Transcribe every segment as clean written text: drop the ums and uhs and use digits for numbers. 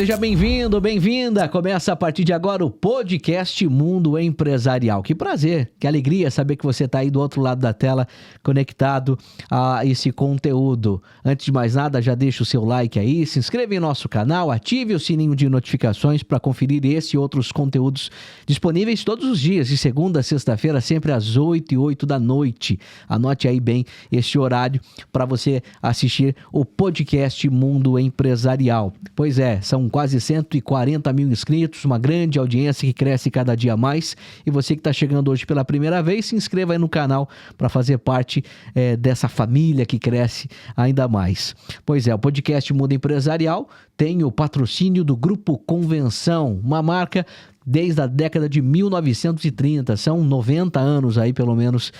seja bem-vindo, bem-vinda. Começa a partir de agora o podcast Mundo Empresarial. Que prazer, que alegria saber que você está aí do outro lado da tela, conectado a esse conteúdo. Antes de mais nada, já deixa o seu like aí, se inscreva em nosso canal, ative o sininho de notificações para conferir esse e outros conteúdos disponíveis todos os dias, de segunda a sexta-feira, sempre às 8h08 da noite. Anote aí bem esse horário para você assistir o podcast Mundo Empresarial. Pois é, são quase 140 mil inscritos, uma grande audiência que cresce cada dia mais. E você que está chegando hoje pela primeira vez, se inscreva aí no canal para fazer parte dessa família que cresce ainda mais. Pois é, o podcast Mundo Empresarial tem o patrocínio do Grupo Convenção, uma marca desde a década de 1930, são 90 anos aí pelo menos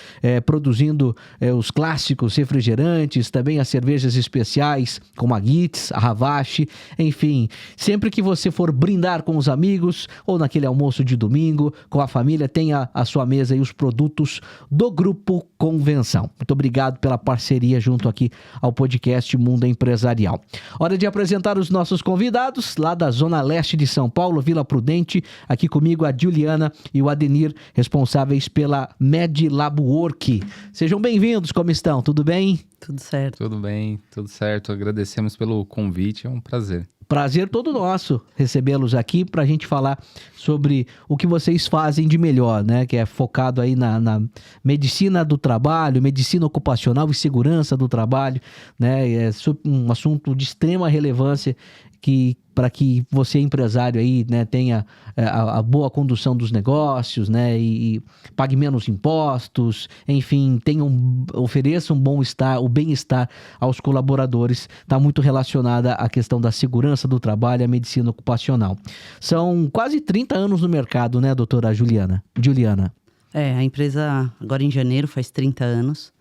produzindo os clássicos refrigerantes, também as cervejas especiais como a Guitz, a Ravache, enfim, sempre que você for brindar com os amigos ou naquele almoço de domingo com a família, tenha a sua mesa e os produtos do Grupo Convenção. Muito obrigado pela parceria junto aqui ao podcast Mundo Empresarial. Hora de apresentar os nossos convidados lá da Zona Leste de São Paulo, Vila Prudente. Aqui comigo a Juliana e o Adenir, responsáveis pela MedLabWork. Sejam bem-vindos, como estão? Tudo bem? Tudo certo. Tudo bem, tudo certo. Agradecemos pelo convite, é um prazer. Prazer todo nosso recebê-los aqui para a gente falar sobre o que vocês fazem de melhor, né? Que é focado aí na medicina do trabalho, medicina ocupacional e segurança do trabalho, né? É um assunto de extrema relevância para que você, empresário aí, né, tenha a boa condução dos negócios, né, e pague menos impostos, enfim, ofereça o bem-estar aos colaboradores. Está muito relacionada à questão da segurança do trabalho e à medicina ocupacional. São quase 30 anos no mercado, né, doutora Juliana? A empresa agora em janeiro faz 30 anos.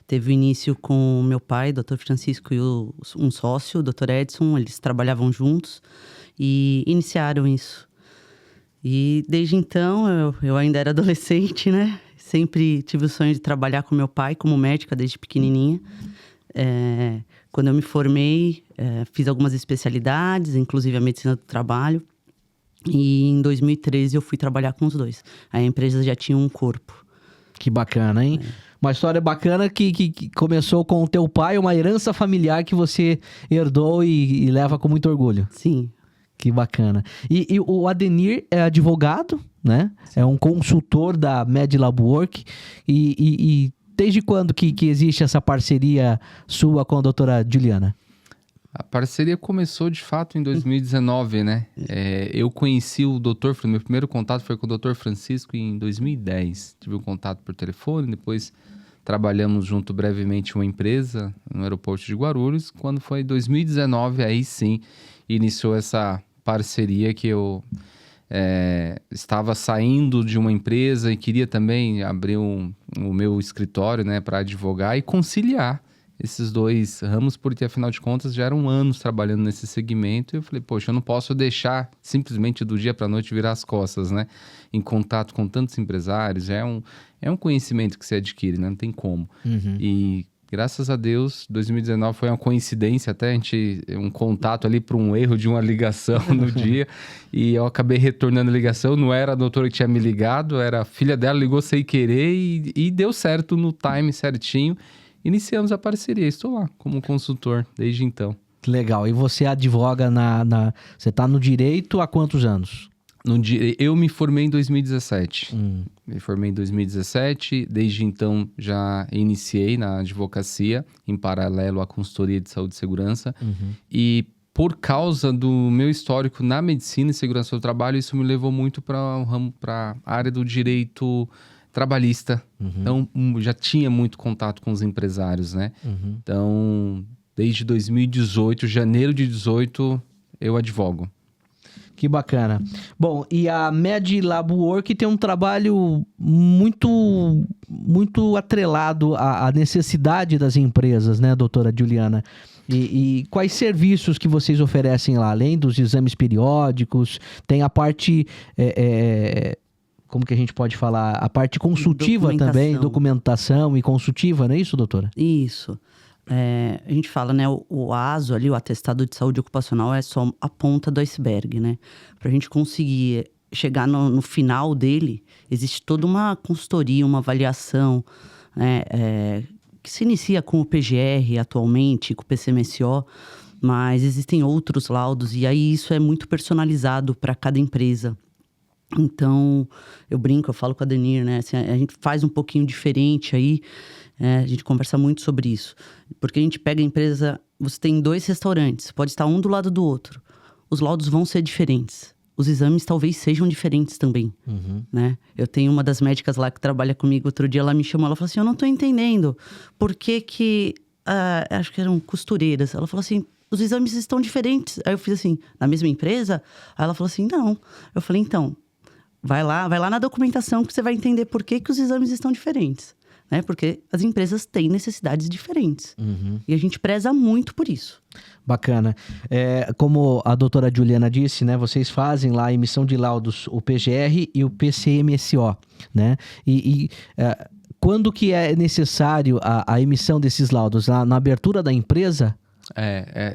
Teve o início com o meu pai, Dr. Francisco, e um sócio, o Dr. Edson. Eles trabalhavam juntos e iniciaram isso. E desde então, eu ainda era adolescente, né? Sempre tive o sonho de trabalhar com meu pai como médica desde pequenininha. Quando eu me formei, fiz algumas especialidades, inclusive a medicina do trabalho. E em 2013 eu fui trabalhar com os dois. A empresa já tinha um corpo. Que bacana, hein? Uma história bacana que começou com o teu pai, uma herança familiar que você herdou e leva com muito orgulho. Sim. Que bacana. E o Adenir é advogado, né? Sim. É um consultor da MedLabWork. E desde quando que existe essa parceria sua com a doutora Juliana? A parceria começou, de fato, em 2019, né? Eu conheci o doutor, meu primeiro contato foi com o Dr. Francisco em 2010. Tive um contato por telefone, depois trabalhamos junto brevemente em uma empresa no aeroporto de Guarulhos. Quando foi em 2019, aí sim, iniciou essa parceria que eu estava saindo de uma empresa e queria também abrir o meu escritório, né, para advogar e conciliar esses dois ramos, porque afinal de contas já eram anos trabalhando nesse segmento. E eu falei, poxa, eu não posso deixar simplesmente do dia para a noite virar as costas, né? Em contato com tantos empresários, é um conhecimento que se adquire, né? Não tem como. Uhum. E graças a Deus, 2019 foi uma coincidência, até um contato ali por um erro de uma ligação no dia. E eu acabei retornando a ligação, não era a doutora que tinha me ligado, era a filha dela, ligou sem querer e deu certo no time certinho. Iniciamos a parceria, estou lá como consultor desde então. Legal, e você advoga você está no direito há quantos anos? Eu me formei em 2017. Me formei em 2017, desde então já iniciei na advocacia, em paralelo à consultoria de saúde e segurança. Uhum. E por causa do meu histórico na medicina e segurança do trabalho, isso me levou muito para a área do direito trabalhista. Uhum. Então, já tinha muito contato com os empresários, né? Uhum. Então, desde 2018, janeiro de 2018, eu advogo. Que bacana. Bom, e a MedLabWork tem um trabalho muito, muito atrelado à necessidade das empresas, né, doutora Juliana? E quais serviços que vocês oferecem lá? Além dos exames periódicos, tem a parte... como que a gente pode falar? A parte consultiva também, documentação e consultiva, não é isso, doutora? Isso. A gente fala, né, o ASO ali, o Atestado de Saúde Ocupacional, é só a ponta do iceberg, né? Para a gente conseguir chegar no final dele, existe toda uma consultoria, uma avaliação, né, que se inicia com o PGR atualmente, com o PCMSO, mas existem outros laudos, e aí isso é muito personalizado para cada empresa. Então, eu brinco, eu falo com a Denir, né? Assim, a gente faz um pouquinho diferente aí, a gente conversa muito sobre isso. Porque a gente pega a empresa, você tem 2 restaurantes, pode estar um do lado do outro. Os laudos vão ser diferentes. Os exames talvez sejam diferentes também, né? Eu tenho uma das médicas lá que trabalha comigo, outro dia ela me chamou, ela falou assim, eu não tô entendendo por que acho que eram costureiras. Ela falou assim, os exames estão diferentes. Aí eu fiz assim, na mesma empresa? Aí ela falou assim, não. Eu falei, então, vai lá na documentação que você vai entender por que os exames estão diferentes, né? Porque as empresas têm necessidades diferentes. E a gente preza muito por isso. Bacana. Como a doutora Juliana disse, né? Vocês fazem lá a emissão de laudos, o PGR e o PCMSO, né? Quando que é necessário a emissão desses laudos? Na abertura da empresa?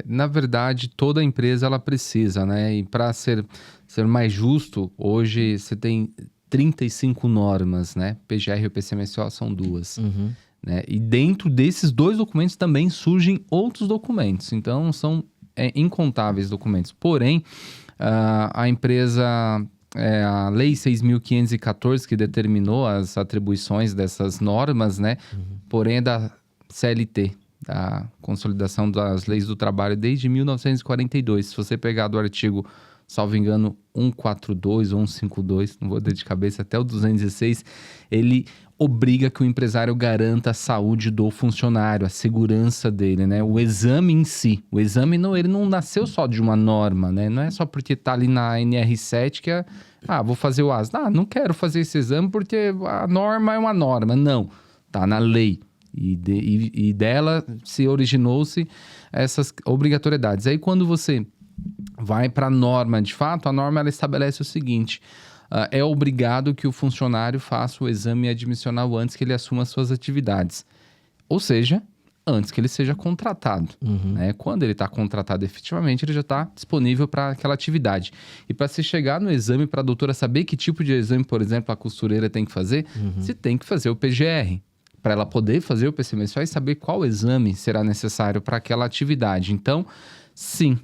Na verdade, toda empresa ela precisa, né? E para ser mais justo, hoje você tem 35 normas, né? PGR e o PCMSO são 2. Né? E dentro desses 2 documentos também surgem outros documentos. Então, são incontáveis documentos. Porém, a empresa... a Lei 6.514 que determinou as atribuições dessas normas, né? Porém, é da CLT, da Consolidação das Leis do Trabalho, desde 1942. Se você pegar do artigo, salvo engano, 142 ou 152, não vou ter de cabeça, até o 216, ele obriga que o empresário garanta a saúde do funcionário, a segurança dele, né? O exame em si, ele não nasceu só de uma norma, né? Não é só porque tá ali na NR7 que vou fazer o AS. Não quero fazer esse exame porque a norma é uma norma. Não, tá na lei. E dela se originou-se essas obrigatoriedades. Aí quando você vai para a norma, de fato, a norma ela estabelece o seguinte: é obrigado que o funcionário faça o exame admissional antes que ele assuma as suas atividades. Ou seja, antes que ele seja contratado. Né? Quando ele está contratado efetivamente, ele já está disponível para aquela atividade. E para se chegar no exame, para a doutora saber que tipo de exame, por exemplo, a costureira tem que fazer, se tem que fazer o PGR. Para ela poder fazer o PCMSO e saber qual exame será necessário para aquela atividade. Então, sim,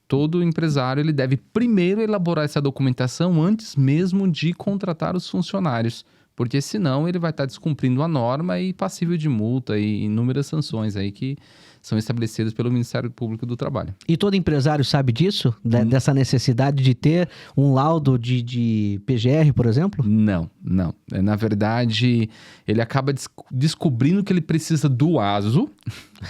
todo empresário ele deve primeiro elaborar essa documentação antes mesmo de contratar os funcionários, porque senão ele vai estar descumprindo a norma e passível de multa e inúmeras sanções aí que são estabelecidas pelo Ministério Público do Trabalho. E todo empresário sabe disso? Dessa necessidade de ter um laudo de PGR, por exemplo? Não. Na verdade, ele acaba descobrindo que ele precisa do ASO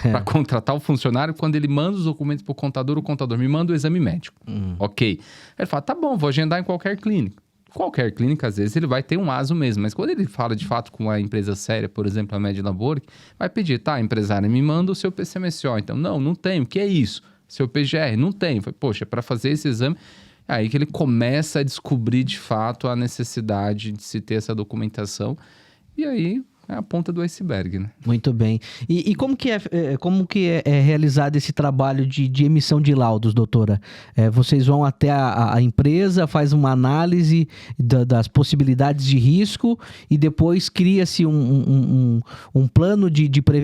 para contratar o funcionário quando ele manda os documentos para o contador me manda o exame médico. Ok. Ele fala, tá bom, vou agendar em qualquer clínica. Qualquer clínica, às vezes, ele vai ter um ASO mesmo. Mas quando ele fala, de fato, com uma empresa séria, por exemplo, a Medilabor, vai pedir, empresário, me manda o seu PCMSO. Então, não tem. O que é isso? Seu PGR? Não tem. Poxa, para fazer esse exame... É aí que ele começa a descobrir, de fato, a necessidade de se ter essa documentação. E aí... é a ponta do iceberg, né? Muito bem. E como que é realizado esse trabalho de emissão de laudos, doutora? Vocês vão até a empresa, faz uma análise das possibilidades de risco e depois cria-se um plano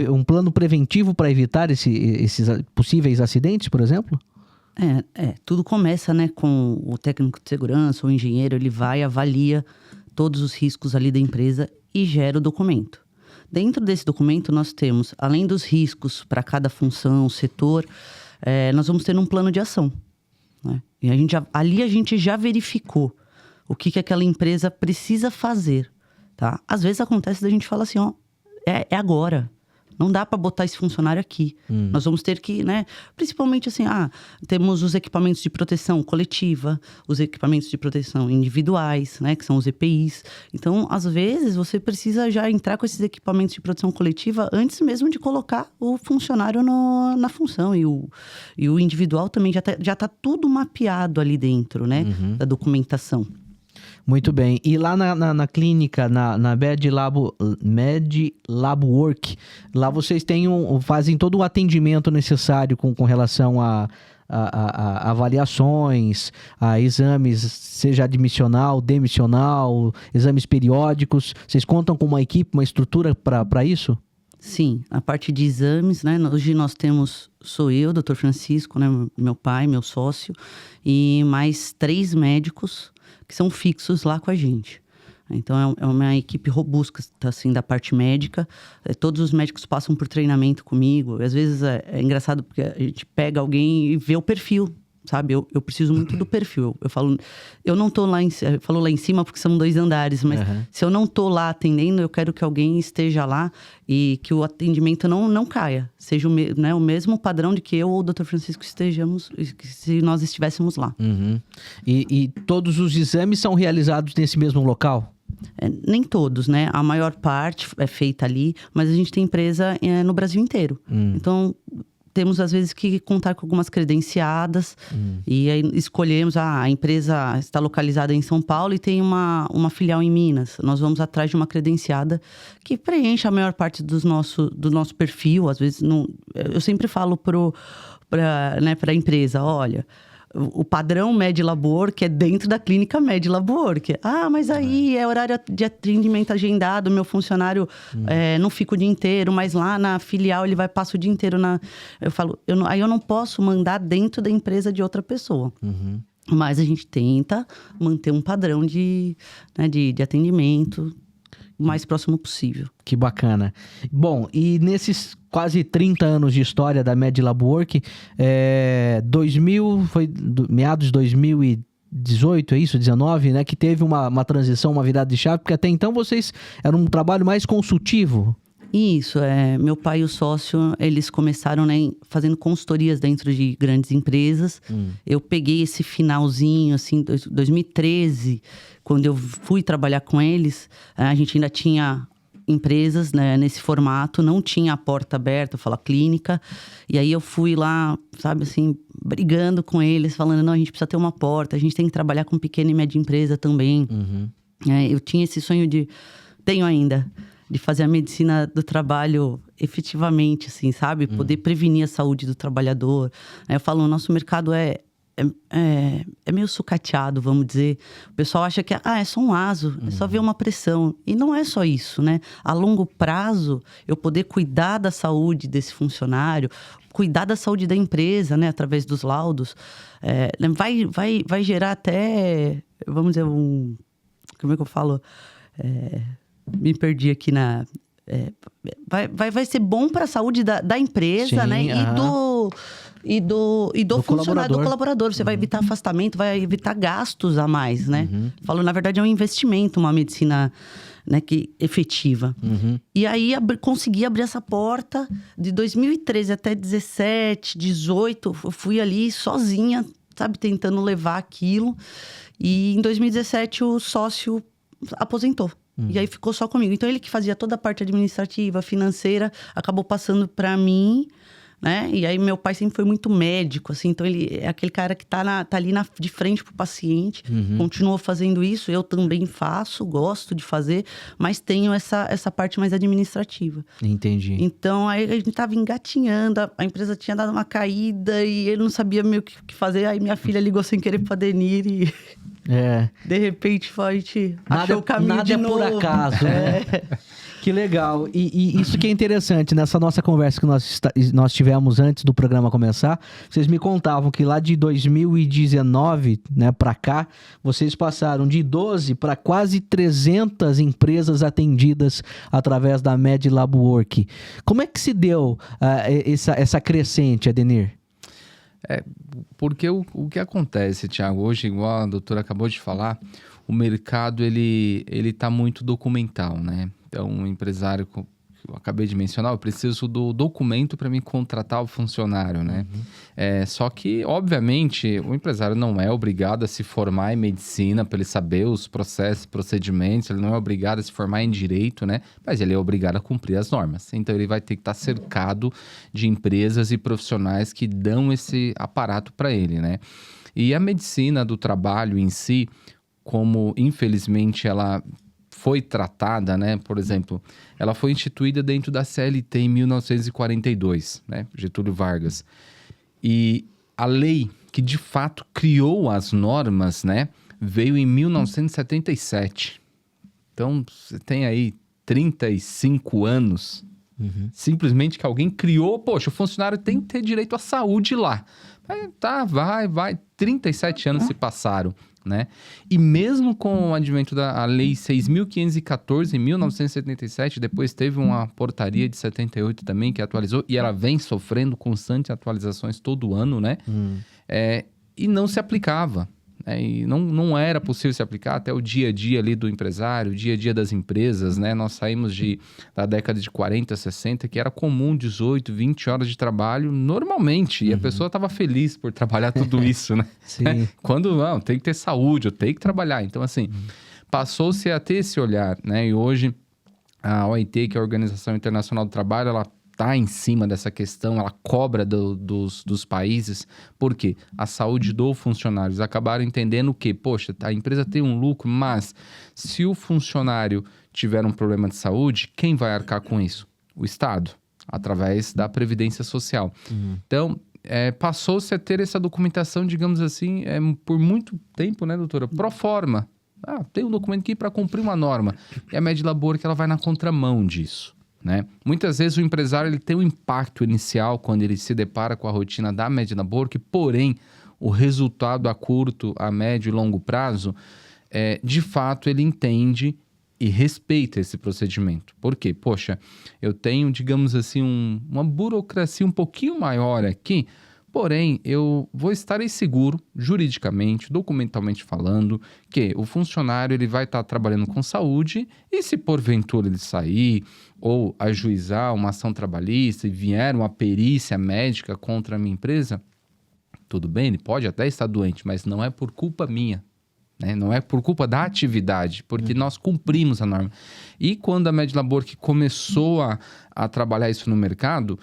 um plano preventivo para evitar esses possíveis acidentes, por exemplo? Tudo começa, né, com o técnico de segurança, o engenheiro, ele vai, avalia todos os riscos ali da empresa e gera o documento. Dentro desse documento, nós temos, além dos riscos para cada função, setor, nós vamos ter um plano de ação. Né? E ali a gente já verificou o que aquela empresa precisa fazer. Tá? Às vezes acontece da gente falar assim, é agora. Não dá para botar esse funcionário aqui. Nós vamos ter que, né? Principalmente assim, temos os equipamentos de proteção coletiva, os equipamentos de proteção individuais, né? Que são os EPIs. Então, às vezes, você precisa já entrar com esses equipamentos de proteção coletiva antes mesmo de colocar o funcionário na função. E o individual também já tá tudo mapeado ali dentro, né? Da documentação. Muito bem. E lá na clínica, na Med Lab Work, lá vocês fazem todo o atendimento necessário com relação a avaliações, a exames, seja admissional, demissional, exames periódicos. Vocês contam com uma equipe, uma estrutura para isso? Sim, a parte de exames, né? Hoje nós sou eu, Dr. Francisco, né? Meu pai, meu sócio, e mais 3 médicos que são fixos lá com a gente. Então, é uma equipe robusta, assim, da parte médica. Todos os médicos passam por treinamento comigo. Às vezes é engraçado porque a gente pega alguém e vê o perfil, sabe? Eu preciso muito do perfil. Eu falo, eu não tô eu falo lá em cima porque são 2 andares, mas se eu não tô lá atendendo, eu quero que alguém esteja lá e que o atendimento não caia. Seja o mesmo padrão de que eu ou o Dr. Francisco estejamos, se nós estivéssemos lá. Uhum. E todos os exames são realizados nesse mesmo local? Nem todos, né? A maior parte é feita ali, mas a gente tem empresa no Brasil inteiro. Então, temos às vezes que contar com algumas credenciadas e aí escolhemos, a empresa está localizada em São Paulo e tem uma filial em Minas. Nós vamos atrás de uma credenciada que preenche a maior parte do nosso perfil. Às vezes, eu sempre falo para a empresa, olha... O padrão Med Lab Work é dentro da clínica Med Lab Work. Mas aí é horário de atendimento agendado, meu funcionário não fica o dia inteiro, mas lá na filial ele passa o dia inteiro Eu falo, aí eu não posso mandar dentro da empresa de outra pessoa. Mas a gente tenta manter um padrão de atendimento o mais próximo possível. Que bacana. Bom, e nesses quase 30 anos de história da Med Lab Work, foi meados de 2018, é isso? 19, né? Que teve uma transição, uma virada de chave, porque até então vocês eram um trabalho mais consultivo. Isso, meu pai e o sócio, eles começaram, né, fazendo consultorias dentro de grandes empresas. Eu peguei esse finalzinho, assim, 2013, quando eu fui trabalhar com eles, a gente ainda tinha empresas, né, nesse formato, não tinha a porta aberta, eu falo clínica. E aí eu fui lá, sabe, assim, brigando com eles, falando, não, a gente precisa ter uma porta, a gente tem que trabalhar com pequena e média empresa também. Eu tinha esse sonho tenho ainda, de fazer a medicina do trabalho efetivamente, assim, sabe? Poder prevenir a saúde do trabalhador. Aí eu falo, o nosso mercado é meio sucateado, vamos dizer. O pessoal acha que é só um ASO, é só ver uma pressão. E não é só isso, né? A longo prazo, eu poder cuidar da saúde desse funcionário, cuidar da saúde da empresa, né? Através dos laudos, vai gerar até, vamos dizer, como é que eu falo? Me perdi aqui vai ser bom para a saúde da empresa, sim, né? E do funcionário, do colaborador. Você vai evitar afastamento, vai evitar gastos a mais, né? Falo, na verdade, é um investimento, uma medicina, né, efetiva. E aí consegui abrir essa porta de 2013 até 17, 18. Eu fui ali sozinha, sabe, tentando levar aquilo. E em 2017 o sócio aposentou. E aí ficou só comigo. Então ele que fazia toda a parte administrativa, financeira, acabou passando para mim, né? E aí meu pai sempre foi muito médico, assim. Então ele é aquele cara que tá ali de frente pro paciente. Continuou fazendo isso. Eu também faço, gosto de fazer. Mas tenho essa parte mais administrativa. Entendi. Então aí a gente tava engatinhando. A empresa tinha dado uma caída e ele não sabia meio o que fazer. Aí minha filha ligou sem querer pra Denir e... De repente, a gente achou o caminho de novo. Nada é por acaso, né? Que legal. E isso que é interessante, nessa nossa conversa que nós tivemos antes do programa começar, vocês me contavam que lá de 2019, né, para cá, vocês passaram de 12 para quase 300 empresas atendidas através da Med Lab Work. Como é que se deu essa crescente, Adenir? Porque o que acontece, Thiago, hoje, igual a doutora acabou de falar, o mercado ele tá muito documental, né? Então, o empresário que eu acabei de mencionar, eu preciso do documento para me contratar o funcionário, né? Só que, obviamente, o empresário não é obrigado a se formar em medicina para ele saber os processos, procedimentos, ele não é obrigado a se formar em direito, né? Mas ele é obrigado a cumprir as normas. Então, ele vai ter que estar cercado de empresas e profissionais que dão esse aparato para ele, né? E a medicina do trabalho em si, como infelizmente ela foi tratada, né? Por exemplo, ela foi instituída dentro da CLT em 1942, né? Getúlio Vargas. E a lei que de fato criou as normas, né? Veio em 1977. Então, você tem aí 35 anos, simplesmente que alguém criou, poxa, o funcionário tem que ter direito à saúde lá. Tá, vai, 37 anos se passaram, né? E mesmo com o advento da Lei 6.514, em 1977, depois teve uma portaria de 78 também, que atualizou, e ela vem sofrendo constantes atualizações todo ano, né? E não se aplicava. E não era possível se aplicar até o dia a dia ali do empresário, o dia a dia das empresas, né? Nós saímos da década de 40, 60, que era comum 18, 20 horas de trabalho normalmente. E a pessoa estava feliz por trabalhar tudo isso, né? Sim. Quando, não, tem que ter saúde, eu tenho que trabalhar. Então, assim, passou-se a ter esse olhar, né? E hoje, a OIT, que é a Organização Internacional do Trabalho, ela está em cima dessa questão, ela cobra dos países, porque a saúde dos funcionários acabaram entendendo que, poxa, a empresa tem um lucro, mas se o funcionário tiver um problema de saúde, quem vai arcar com isso? O Estado, através da Previdência Social. Então, passou-se a ter essa documentação, digamos assim, por muito tempo, né, doutora? Pro forma. Tem um documento aqui para cumprir uma norma. E a Medilabor que ela vai na contramão disso. Né? Muitas vezes o empresário ele tem um impacto inicial quando ele se depara com a rotina da Medilabor, que porém o resultado a curto, a médio e longo prazo, de fato ele entende e respeita esse procedimento. Por quê? Poxa, eu tenho, digamos assim, uma burocracia um pouquinho maior aqui, porém eu vou estar aí seguro, juridicamente, documentalmente falando, que o funcionário ele vai estar trabalhando com saúde e se porventura ele sair ou ajuizar uma ação trabalhista e vier uma perícia médica contra a minha empresa, tudo bem, ele pode até estar doente, mas não é por culpa minha, né? Não é por culpa da atividade, porque nós cumprimos a norma. E quando a Medilabor que começou a trabalhar isso no mercado,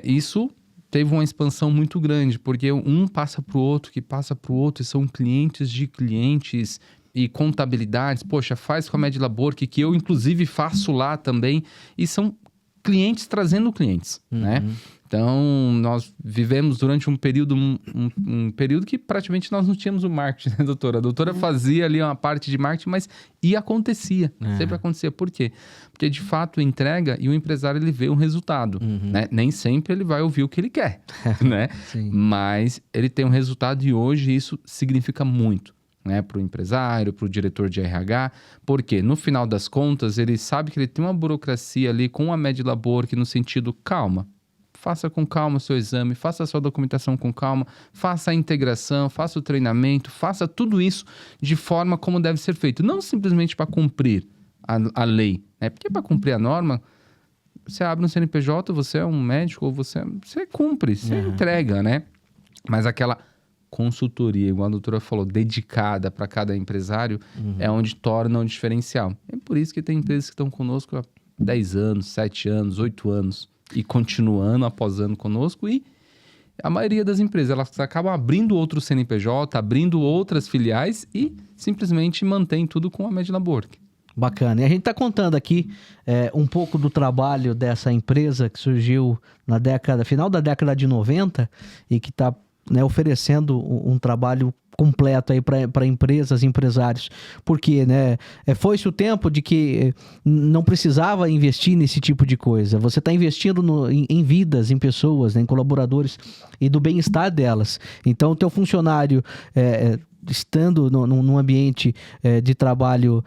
isso teve uma expansão muito grande, porque um passa para o outro, que passa para o outro, e são clientes de clientes e contabilidades. Poxa, faz com a Medilabor, que eu inclusive faço lá também, e são clientes trazendo clientes, né? Então, nós vivemos durante um período, um período que praticamente nós não tínhamos o marketing, né, doutora? A doutora fazia ali uma parte de marketing, mas acontecia, sempre acontecia. Por quê? Porque, de fato, entrega e o empresário, ele vê um resultado, né? Nem sempre ele vai ouvir o que ele quer, né? Mas ele tem um resultado e hoje isso significa muito, né? Para o empresário, para o diretor de RH, porque no final das contas, ele sabe que ele tem uma burocracia ali com a Medilabor que no sentido, calma, faça com calma o seu exame, faça a sua documentação com calma, faça a integração, faça o treinamento, faça tudo isso de forma como deve ser feito. Não simplesmente para cumprir a lei, né? Porque para cumprir a norma, você abre um CNPJ, você é um médico, ou você cumpre, você entrega, né? Mas aquela consultoria, igual a doutora falou, dedicada para cada empresário, é onde torna um diferencial. É por isso que tem empresas que estão conosco há 10 anos, 7 anos, 8 anos, e continuando, após ano conosco, e a maioria das empresas, elas acabam abrindo outro CNPJ, abrindo outras filiais e simplesmente mantém tudo com a Medilabor. Bacana. E a gente está contando aqui um pouco do trabalho dessa empresa que surgiu na final da década de 90 e que está, né, oferecendo um trabalho completo aí para empresas, empresários, porque, né, foi-se o tempo de que não precisava investir nesse tipo de coisa. Você está investindo em vidas, em pessoas, né, em colaboradores e do bem-estar delas. Então, o teu funcionário estando num ambiente de trabalho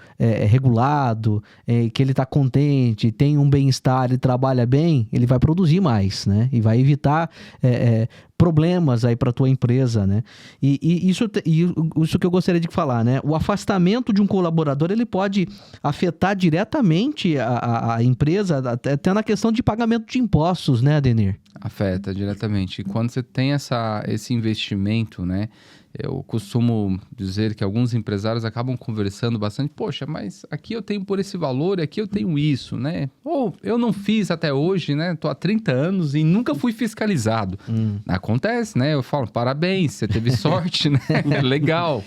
regulado, que ele está contente, tem um bem-estar e trabalha bem, ele vai produzir mais, né? E vai evitar problemas aí para tua empresa, né? E isso que eu gostaria de falar, né? O afastamento de um colaborador, ele pode afetar diretamente a empresa, até na questão de pagamento de impostos, né, Adenir? Afeta diretamente. E quando você tem esse investimento, né? Eu costumo dizer que alguns empresários acabam conversando bastante. Poxa, mas aqui eu tenho por esse valor e aqui eu tenho isso, né? Ou eu não fiz até hoje, né? Tô há 30 anos e nunca fui fiscalizado. Acontece, né? Eu falo, parabéns, você teve sorte, né? Legal.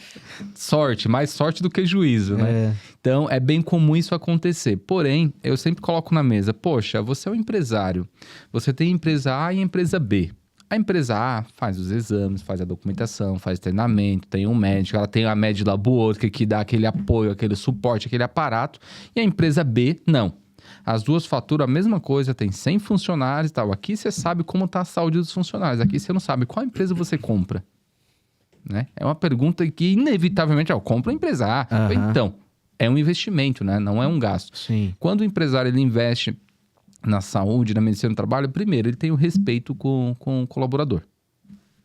Sorte, mais sorte do que juízo, né? Então, é bem comum isso acontecer. Porém, eu sempre coloco na mesa, poxa, você é um empresário. Você tem empresa A e empresa B. A empresa A faz os exames, faz a documentação, faz treinamento, tem um médico, ela tem a Med-Laboratory que dá aquele apoio, aquele suporte, aquele aparato. E a empresa B, não. As duas faturam a mesma coisa, tem 100 funcionários e tal. Aqui você sabe como está a saúde dos funcionários. Aqui você não sabe qual empresa você compra. Né? É uma pergunta que, inevitavelmente, eu compro a empresa A. Então, é um investimento, né? Não é um gasto. Sim. Quando o empresário ele investe na saúde, na medicina do trabalho, primeiro, ele tem o respeito com o colaborador.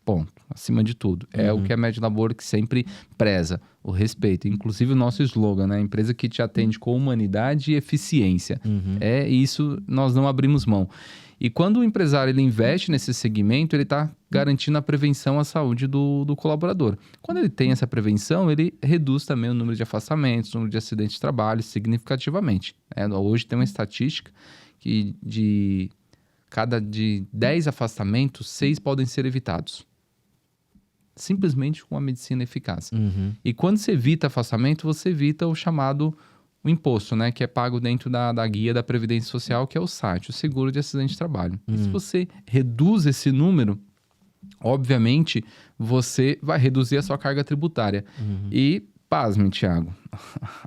Ponto. Acima de tudo. É o que a Med-Labor que sempre preza, o respeito. Inclusive o nosso slogan, né? Empresa que te atende com humanidade e eficiência. É isso, nós não abrimos mão. E quando o empresário ele investe nesse segmento, ele está garantindo a prevenção à saúde do colaborador. Quando ele tem essa prevenção, ele reduz também o número de afastamentos, o número de acidentes de trabalho significativamente. Hoje tem uma estatística que de 10 afastamentos, 6 podem ser evitados. Simplesmente com a medicina eficaz. E quando você evita afastamento, você evita o chamado o imposto, né? Que é pago dentro da guia da Previdência Social, que é o SAT, o Seguro de Acidente de Trabalho. E se você reduz esse número, obviamente, você vai reduzir a sua carga tributária. E pasme, Thiago,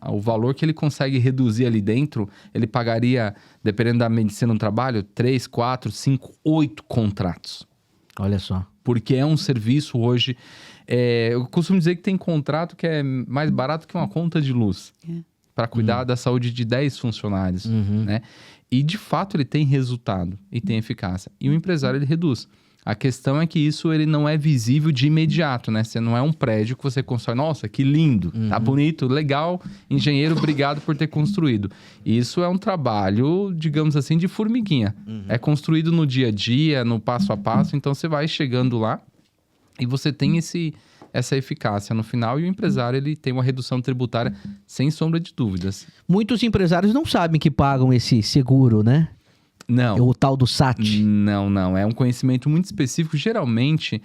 o valor que ele consegue reduzir ali dentro, ele pagaria, dependendo da medicina do trabalho, 3, 4, 5, 8 contratos. Olha só. Porque é um serviço hoje... eu costumo dizer que tem contrato que é mais barato que uma conta de luz. Para cuidar da saúde de 10 funcionários, né? E, de fato, ele tem resultado e tem eficácia. E o empresário, ele reduz. A questão é que isso ele não é visível de imediato, né? Você não é um prédio que você constrói. Nossa, que lindo, tá bonito, legal. Engenheiro, obrigado por ter construído. Isso é um trabalho, digamos assim, de formiguinha. É construído no dia a dia, no passo a passo. Então, você vai chegando lá e você tem essa eficácia no final. E o empresário ele tem uma redução tributária sem sombra de dúvidas. Muitos empresários não sabem que pagam esse seguro, né? Não. O tal do SAT. Não. É um conhecimento muito específico. Geralmente,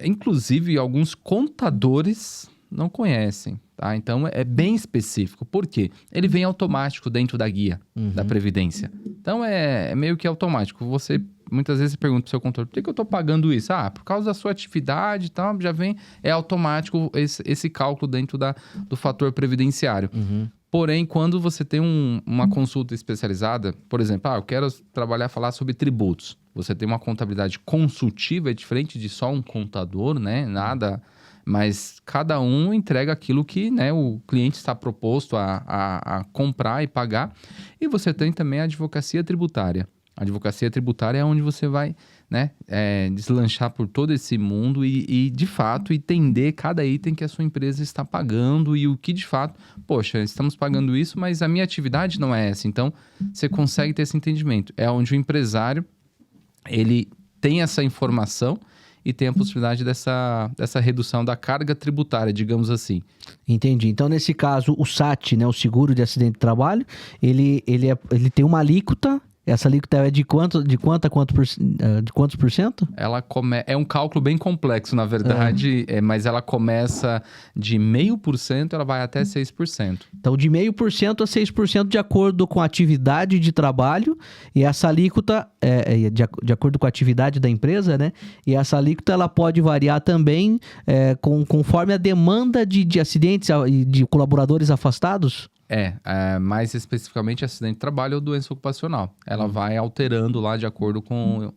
inclusive, alguns contadores não conhecem, tá? Então, é bem específico. Por quê? Ele vem automático dentro da guia da Previdência. Então, é meio que automático. Você, muitas vezes, pergunta pro seu contador, por que eu tô pagando isso? Por causa da sua atividade e tal, já vem, é automático esse cálculo dentro do fator previdenciário. Porém, quando você tem uma consulta especializada, por exemplo, eu quero falar sobre tributos. Você tem uma contabilidade consultiva, é diferente de só um contador, né? Nada, mas cada um entrega aquilo que, né, o cliente está proposto a comprar e pagar. E você tem também a advocacia tributária. A advocacia tributária é onde você vai, né, deslanchar por todo esse mundo e, de fato, entender cada item que a sua empresa está pagando e o que, de fato, poxa, estamos pagando isso, mas a minha atividade não é essa. Então, você consegue ter esse entendimento. É onde o empresário, ele tem essa informação e tem a possibilidade dessa redução da carga tributária, digamos assim. Entendi. Então, nesse caso, o SAT, né, o Seguro de Acidente de Trabalho, ele tem uma alíquota. Essa alíquota é de quantos por cento? Ela é um cálculo bem complexo, na verdade, mas ela começa de 0,5%, ela vai até 6%. Então, de 0,5% a 6% de acordo com a atividade de trabalho, e essa alíquota, de acordo com a atividade da empresa, né? E essa alíquota, ela pode variar também conforme a demanda de acidentes e de colaboradores afastados? Mais especificamente acidente de trabalho ou doença ocupacional. Ela vai alterando lá de acordo com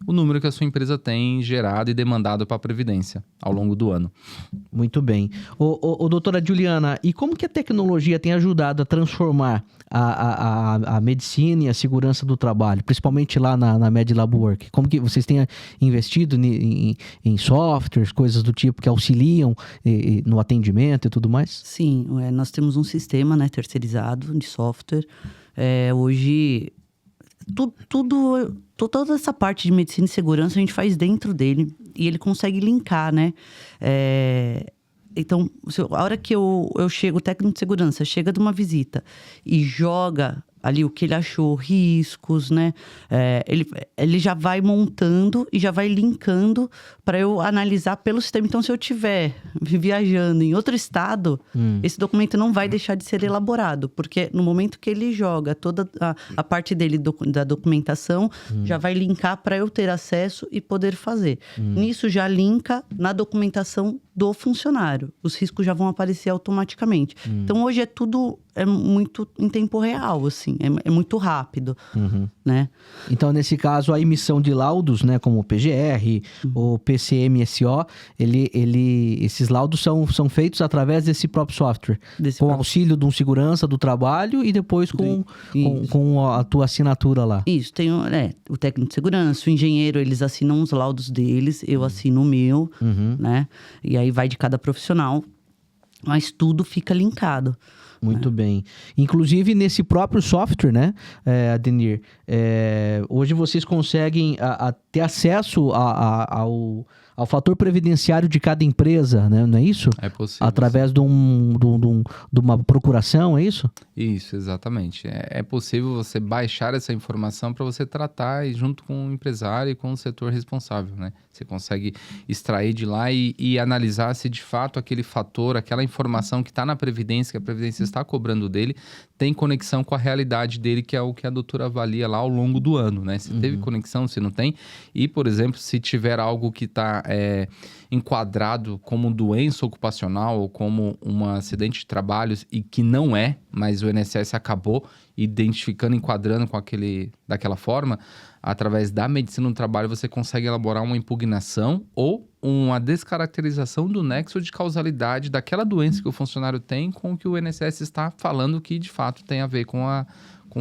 o número que a sua empresa tem gerado e demandado para a Previdência ao longo do ano. Muito bem. Doutora Juliana, e como que a tecnologia tem ajudado a transformar a medicina e a segurança do trabalho, principalmente lá na Med-Laboratory? Como que vocês têm investido em softwares, coisas do tipo que auxiliam no atendimento e tudo mais? Sim, nós temos um sistema, né, terceirizado de software. Hoje toda essa parte de medicina e segurança a gente faz dentro dele. E ele consegue linkar, né? Então, a hora que eu chego, o técnico de segurança chega de uma visita e joga ali o que ele achou, riscos, né? Ele já vai montando e já vai linkando para eu analisar pelo sistema. Então, se eu estiver viajando em outro estado, esse documento não vai deixar de ser elaborado, porque no momento que ele joga toda a parte dele da documentação, já vai linkar para eu ter acesso e poder fazer. Nisso já linka na documentação do funcionário. Os riscos já vão aparecer automaticamente. Então, hoje tudo muito em tempo real, assim. É muito rápido, né? Então, nesse caso, a emissão de laudos, né? Como o PGR, o PCMSO, esses laudos são feitos através desse próprio software. Com auxílio de um segurança do trabalho e depois com a tua assinatura lá. Isso, tem o técnico de segurança, o engenheiro, eles assinam os laudos deles, eu assino o meu, né? E aí vai de cada profissional, mas tudo fica linkado. Muito bem. Inclusive, nesse próprio software, né, Adenir, hoje vocês conseguem ter acesso ao fator previdenciário de cada empresa, né? Não é isso? É possível. Através de uma procuração, é isso? Isso, exatamente. É possível você baixar essa informação para você tratar junto com o empresário e com o setor responsável, né? Você consegue extrair de lá e analisar se de fato aquele fator, aquela informação que está na Previdência, que a Previdência está cobrando dele, tem conexão com a realidade dele, que é o que a doutora avalia lá ao longo do ano, né? Se teve conexão, se não tem. E, por exemplo, se tiver algo que está enquadrado como doença ocupacional ou como um acidente de trabalho e que não é, mas o INSS acabou identificando, enquadrando daquela forma, através da medicina do trabalho você consegue elaborar uma impugnação ou uma descaracterização do nexo de causalidade daquela doença que o funcionário tem com o que o INSS está falando que de fato tem a ver com a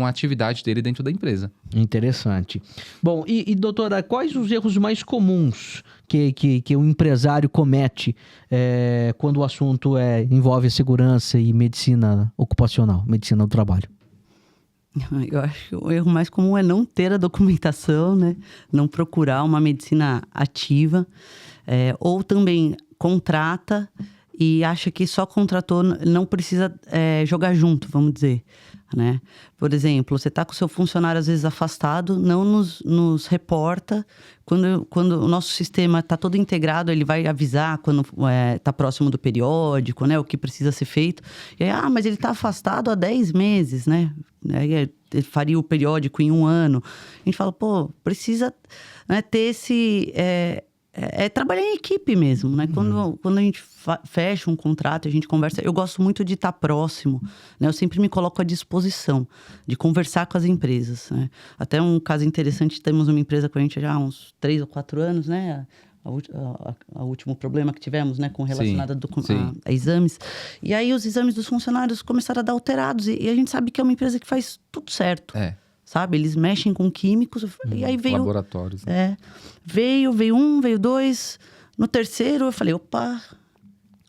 atividade dele dentro da empresa. Interessante. Bom, e doutora, quais os erros mais comuns que o empresário comete quando o assunto envolve segurança e medicina ocupacional, medicina do trabalho? Eu acho que o erro mais comum é não ter a documentação, né? Não procurar uma medicina ativa. Ou também contrata e acha que só contratou, não precisa jogar junto, vamos dizer, né? Por exemplo, você está com o seu funcionário às vezes afastado, não nos reporta. Quando o nosso sistema está todo integrado, ele vai avisar quando está próximo do periódico, né? O que precisa ser feito. E aí, mas ele está afastado há 10 meses, né? Aí ele faria o periódico em 1 ano. A gente fala, precisa, né, ter esse... trabalhar em equipe mesmo, né? Quando a gente fecha um contrato, a gente conversa... Eu gosto muito de estar próximo, né? Eu sempre me coloco à disposição de conversar com as empresas, né? Até um caso interessante, temos uma empresa com a gente já há uns 3 ou 4 anos, né? O último problema que tivemos, né? Relacionado a exames. E aí, os exames dos funcionários começaram a dar alterados. E a gente sabe que é uma empresa que faz tudo certo. Sabe? Eles mexem com químicos. E aí veio... Laboratórios. Né? Veio 1, veio 2. No terceiro, eu falei, opa...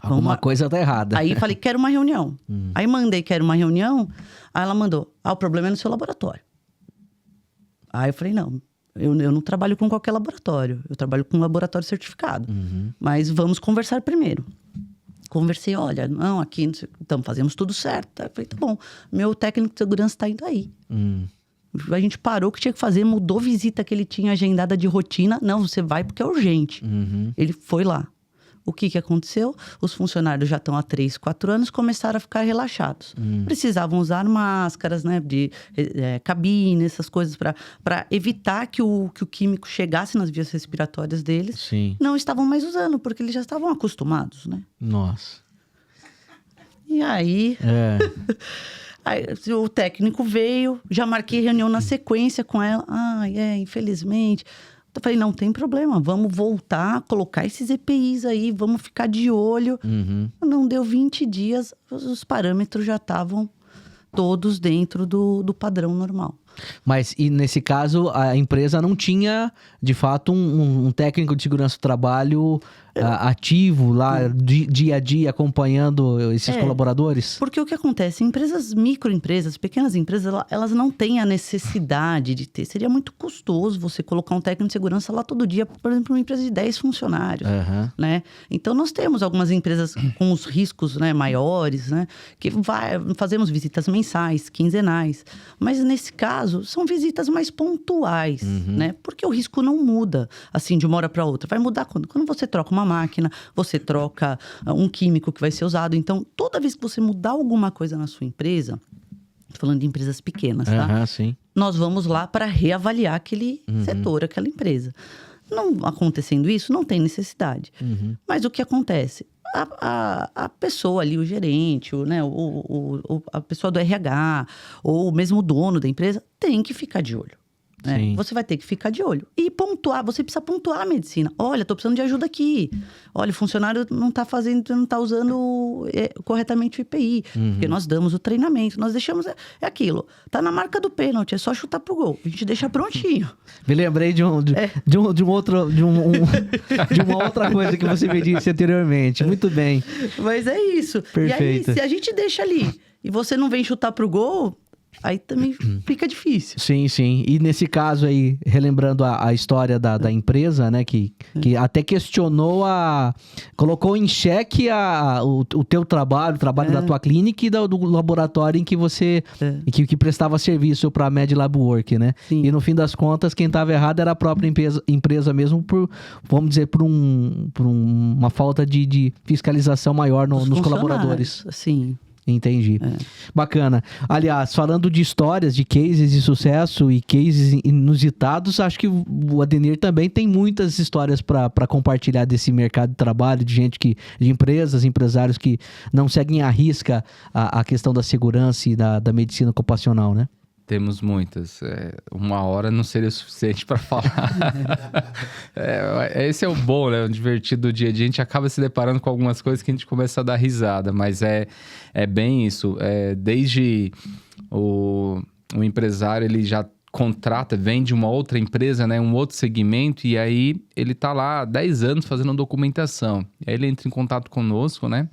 Alguma coisa tá errada. Aí falei, quero uma reunião. Aí mandei, quero uma reunião. Aí ela mandou, o problema é no seu laboratório. Aí eu falei, não, eu não trabalho com qualquer laboratório. Eu trabalho com um laboratório certificado. Mas vamos conversar primeiro. Conversei, olha, não, aqui, então fazemos tudo certo. Aí eu falei, tá bom, meu técnico de segurança tá indo aí. A gente parou o que tinha que fazer, mudou visita que ele tinha agendada de rotina. Não, você vai porque é urgente. Ele foi lá. O que aconteceu? Os funcionários já estão há 3, 4 anos, começaram a ficar relaxados. Precisavam usar máscaras, né, de cabine, essas coisas para evitar que o químico chegasse nas vias respiratórias deles. Sim. Não estavam mais usando, porque eles já estavam acostumados, né? Nossa. E aí... Aí, o técnico veio, já marquei reunião na sequência com ela. Infelizmente. Eu falei, não tem problema, vamos voltar a colocar esses EPIs aí, vamos ficar de olho. Não deu 20 dias, os parâmetros já estavam todos dentro do padrão normal. Mas, e nesse caso, a empresa não tinha, de fato, um técnico de segurança do trabalho ativo lá, dia a dia, acompanhando esses colaboradores? Porque o que acontece? Microempresas, pequenas empresas, elas não têm a necessidade de ter. Seria muito custoso você colocar um técnico de segurança lá todo dia, por exemplo, uma empresa de 10 funcionários, né? Então, nós temos algumas empresas com os riscos, né, maiores, né? Que fazemos visitas mensais, quinzenais. Mas, nesse caso, são visitas mais pontuais, né? Porque o risco não muda, assim, de uma hora para outra. Vai mudar quando? Quando você troca uma máquina, você troca um químico que vai ser usado. Então, toda vez que você mudar alguma coisa na sua empresa, tô falando de empresas pequenas, tá? Sim. Nós vamos lá para reavaliar aquele setor, aquela empresa. Não acontecendo isso, não tem necessidade. Mas o que acontece? A pessoa ali, o gerente, né, a pessoa do RH, ou mesmo o dono da empresa, tem que ficar de olho. Né? Você vai ter que ficar de olho. E pontuar, você precisa pontuar a medicina. Olha, tô precisando de ajuda aqui. Olha, o funcionário não tá usando corretamente o IPI. Porque nós damos o treinamento, nós deixamos... É aquilo, tá na marca do pênalti, é só chutar pro gol. A gente deixa prontinho. Me lembrei de uma outra coisa que você me disse anteriormente. Muito bem. Mas é isso. Perfeito. E aí, se a gente deixa ali e você não vem chutar pro gol... Aí também fica difícil. Sim. E nesse caso aí, relembrando a história da empresa, né? Que até questionou colocou em xeque o teu trabalho, o trabalho da tua clínica e do laboratório em que você... Que prestava serviço para a MedLab Work, né? Sim. E no fim das contas, quem estava errado era a própria empresa mesmo vamos dizer, por uma falta de fiscalização maior nos colaboradores. Sim. Entendi. Bacana. Aliás, falando de histórias, de cases de sucesso e cases inusitados, acho que o Ademir também tem muitas histórias para compartilhar desse mercado de trabalho, de de empresas, empresários que não seguem à risca a questão da segurança e da medicina ocupacional, né? Temos muitas. Uma hora não seria o suficiente para falar. Esse é o bom, né? O divertido do dia a dia. A gente acaba se deparando com algumas coisas que a gente começa a dar risada. Mas é bem isso. Desde o empresário, ele já contrata, vende uma outra empresa, né? Um outro segmento. E aí, ele tá lá há 10 anos fazendo documentação. E aí, ele entra em contato conosco, né?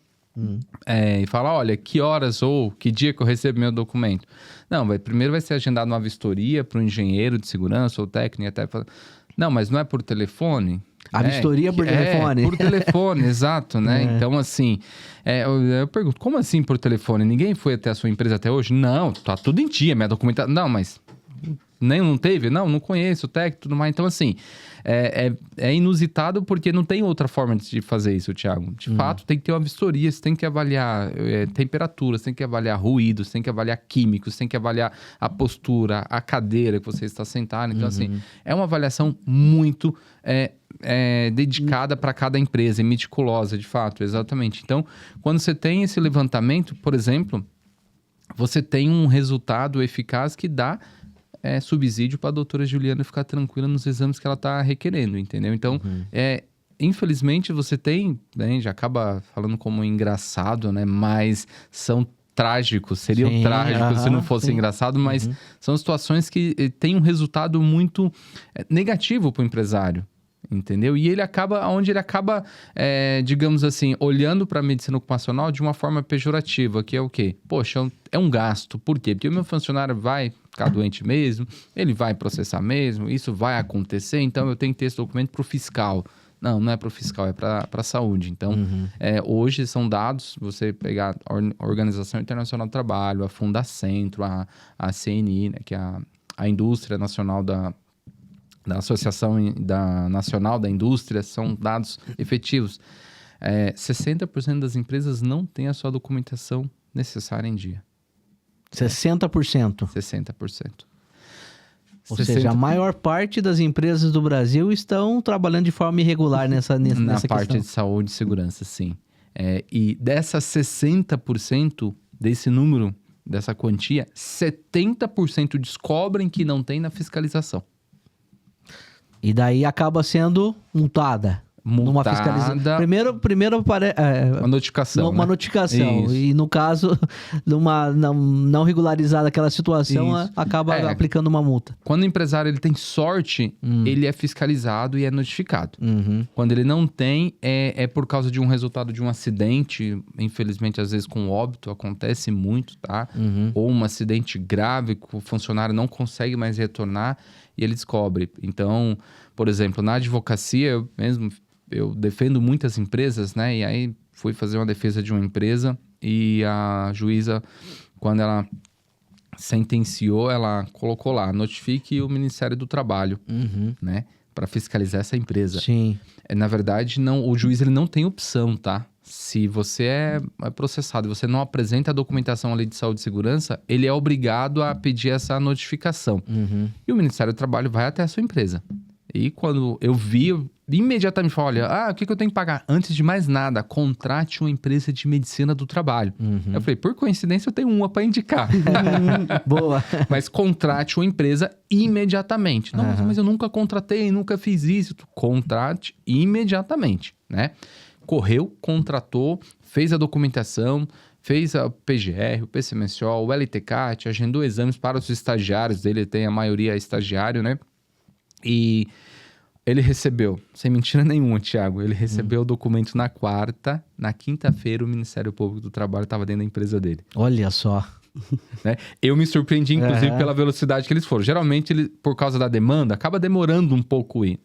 E fala, olha, que horas ou que dia que eu recebo meu documento? Não, primeiro vai ser agendado uma vistoria para um engenheiro de segurança ou técnico, até fala, não, mas não é por telefone? A vistoria por telefone? Por telefone, exato, né? Então, assim, eu pergunto, como assim por telefone? Ninguém foi até a sua empresa até hoje? Não, tá tudo em dia, minha documentação... Não, mas... não teve? Não conheço o técnico e tudo mais. Então, assim, é inusitado porque não tem outra forma de fazer isso, Thiago. De fato, tem que ter uma vistoria, você tem que avaliar temperaturas, tem que avaliar ruídos, tem que avaliar químicos, tem que avaliar a postura, a cadeira que você está sentado. Então, assim, é uma avaliação muito dedicada para cada empresa, e meticulosa, de fato, exatamente. Então, quando você tem esse levantamento, por exemplo, você tem um resultado eficaz que dá... subsídio para a doutora Juliana ficar tranquila nos exames que ela está requerendo, entendeu? Então, infelizmente, você tem, né, já acaba falando como engraçado, né? Mas são trágicos, seriam trágicos se não fosse engraçado, mas são situações que têm um resultado muito negativo para o empresário. Entendeu? E ele acaba, digamos assim, olhando para a medicina ocupacional de uma forma pejorativa, que é o quê? Poxa, é um gasto. Por quê? Porque o meu funcionário vai ficar doente mesmo, ele vai processar mesmo, isso vai acontecer, então eu tenho que ter esse documento para o fiscal. Não é para o fiscal, é para a saúde. Então, hoje são dados, você pegar a Organização Internacional do Trabalho, a Fundacentro, a CNI, né, que é a indústria nacional da Associação Nacional da Indústria, são dados efetivos. 60% das empresas não têm a sua documentação necessária em dia. 60%? 60%. Ou seja, a maior parte das empresas do Brasil estão trabalhando de forma irregular nessa Na parte questão. de saúde e segurança, sim. E dessas 60% desse número, dessa quantia, 70% descobrem que não tem na fiscalização. E daí acaba sendo multada. Numa multada. fiscalização. Primeiro Uma notificação. uma né? notificação. Isso. E no caso, numa não regularizada aquela situação, Isso. acaba aplicando uma multa. Quando o empresário ele tem sorte, ele é fiscalizado e é notificado. Uhum. Quando ele não tem, é por causa de um resultado de um acidente, infelizmente às vezes com óbito, acontece muito, tá? Uhum. Ou um acidente grave que o funcionário não consegue mais retornar e ele descobre. Então, por exemplo, na advocacia, eu defendo muitas empresas, né? E aí fui fazer uma defesa de uma empresa e a juíza, quando ela sentenciou, ela colocou lá, notifique o Ministério do Trabalho, né? Para fiscalizar essa empresa. Sim. Na verdade, o juiz ele não tem opção, tá? Se você é processado e você não apresenta a documentação à Lei de Saúde e Segurança, ele é obrigado a pedir essa notificação. E o Ministério do Trabalho vai até a sua empresa. E quando eu vi, eu imediatamente falei, olha, o que eu tenho que pagar? Antes de mais nada, contrate uma empresa de medicina do trabalho. Eu falei, por coincidência, eu tenho uma para indicar. Boa. Mas contrate uma empresa imediatamente. Não, mas eu nunca contratei, nunca fiz isso. Contrate imediatamente, né? Correu, contratou, fez a documentação, fez a PGR, o PCMSO, o LTCAT, agendou exames para os estagiários dele, tem a maioria estagiário, né? E ele recebeu, sem mentira nenhuma, Thiago, ele recebeu o documento na quarta, na quinta-feira o Ministério Público do Trabalho estava dentro da empresa dele. Olha só. Né? Eu me surpreendi, inclusive, pela velocidade que eles foram. Geralmente, por causa da demanda, acaba demorando um pouco ir.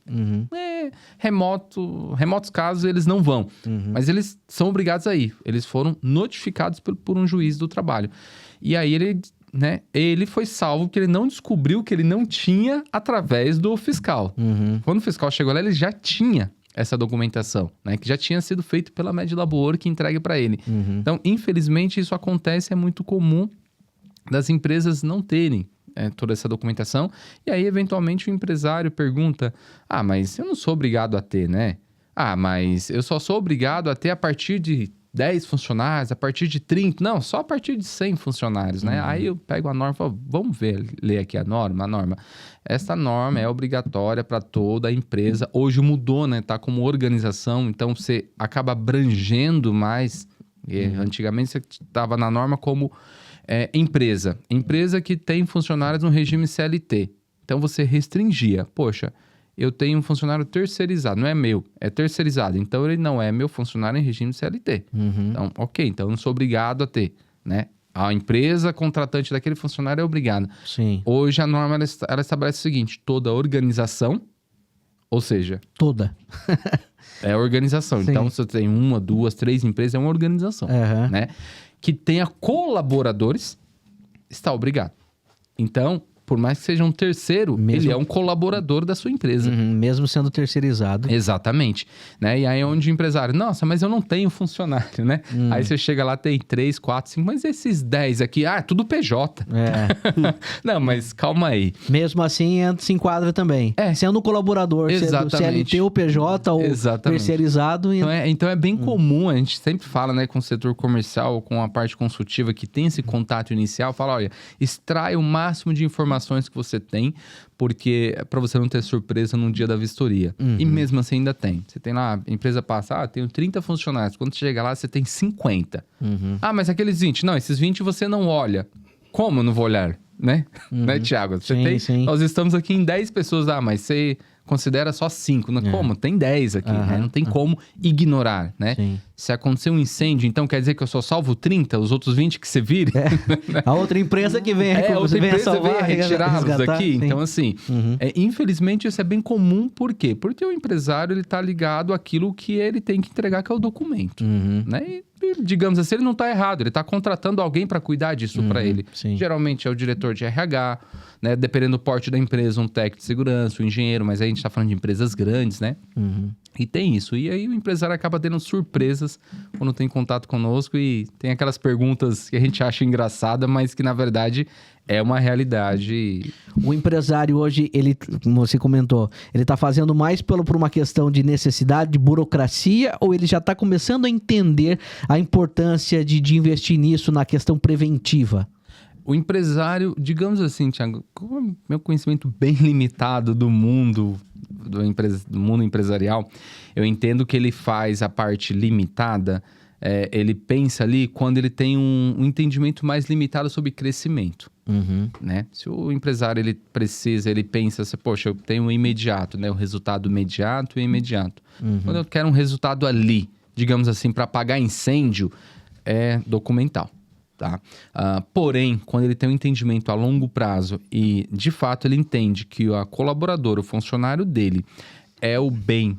Remotos casos, eles não vão. Mas eles são obrigados a ir. Eles foram notificados por um juiz do trabalho. E aí, ele foi salvo porque ele não descobriu que ele não tinha através do fiscal. Quando o fiscal chegou lá, ele já tinha essa documentação, né? Que já tinha sido feito pela Medlabor que entrega para ele. Então, infelizmente, isso acontece, é muito comum das empresas não terem toda essa documentação. E aí, eventualmente, o empresário pergunta, mas eu não sou obrigado a ter, né? Mas eu só sou obrigado a ter a partir de 10 funcionários, a partir de 30, não, só a partir de 100 funcionários, né? Aí eu pego a norma e falo, vamos ler aqui a norma. Essa norma é obrigatória para toda a empresa. Hoje mudou, né? Tá como organização, então você acaba abrangendo mais. Antigamente você estava na norma como empresa. Empresa que tem funcionários no regime CLT. Então você restringia. Poxa, eu tenho um funcionário terceirizado, não é meu, é terceirizado. Então, ele não é meu funcionário em regime CLT. Então, ok, então eu não sou obrigado a ter, né? A empresa contratante daquele funcionário é obrigada. Sim. Hoje, a norma, ela estabelece o seguinte, toda organização, ou seja... Toda. É organização. Sim. Então, se você tem 1, 2, 3 empresas, é uma organização, né? Que tenha colaboradores, está obrigado. Então... Por mais que seja um terceiro, ele é um colaborador da sua empresa. Mesmo sendo terceirizado. Exatamente. Né? E aí é onde o empresário... Nossa, mas eu não tenho funcionário, né? Aí você chega lá, tem 3, 4, 5... Mas esses 10 aqui... tudo PJ. Não, mas calma aí. Mesmo assim, se enquadra também. Sendo um colaborador, sendo CLT ou PJ ou terceirizado... Então é bem comum, a gente sempre fala, né, com o setor comercial, com a parte consultiva, que tem esse contato inicial, fala, olha, extrai o máximo de informações que você tem, porque é para você não ter surpresa no dia da vistoria. E mesmo assim ainda tem. Você tem lá, a empresa passa, tenho 30 funcionários. Quando você chega lá, você tem 50. Mas aqueles 20. Não, esses 20 você não olha. Como eu não vou olhar? Né? Né, Thiago? Sim. Nós estamos aqui em 10 pessoas. Mas você considera só 5. Né? Como? Tem 10 aqui, né? Não tem como ignorar, né? Sim. Se acontecer um incêndio, então quer dizer que eu só salvo 30? Os outros 20 que você vire? A outra empresa que vem a outra empresa vem retirá-los aqui. Sim. Então, assim, infelizmente isso é bem comum. Por quê? Porque o empresário, ele tá ligado àquilo que ele tem que entregar, que é o documento. Né? E, digamos assim, ele não tá errado. Ele tá contratando alguém para cuidar disso para ele. Sim. Geralmente é o diretor de RH, né? Dependendo do porte da empresa, um técnico de segurança, um engenheiro. Mas aí a gente tá falando de empresas grandes, né? E tem isso. E aí o empresário acaba tendo surpresas quando tem contato conosco e tem aquelas perguntas que a gente acha engraçada, mas que na verdade é uma realidade. O empresário hoje, ele, como você comentou, ele está fazendo mais por uma questão de necessidade, de burocracia, ou ele já está começando a entender a importância de investir nisso na questão preventiva? O empresário, digamos assim, Thiago, com o meu conhecimento bem limitado do mundo do mundo empresarial, eu entendo que ele faz a parte limitada, ele pensa ali quando ele tem um entendimento mais limitado sobre crescimento, né? Se o empresário, ele pensa assim, poxa, eu tenho um imediato, né? O resultado imediato e imediato. Quando eu quero um resultado ali, digamos assim, para apagar incêndio, é documental. Tá? Porém, quando ele tem um entendimento a longo prazo e, de fato, ele entende que a colaboradora, o funcionário dele, é o bem,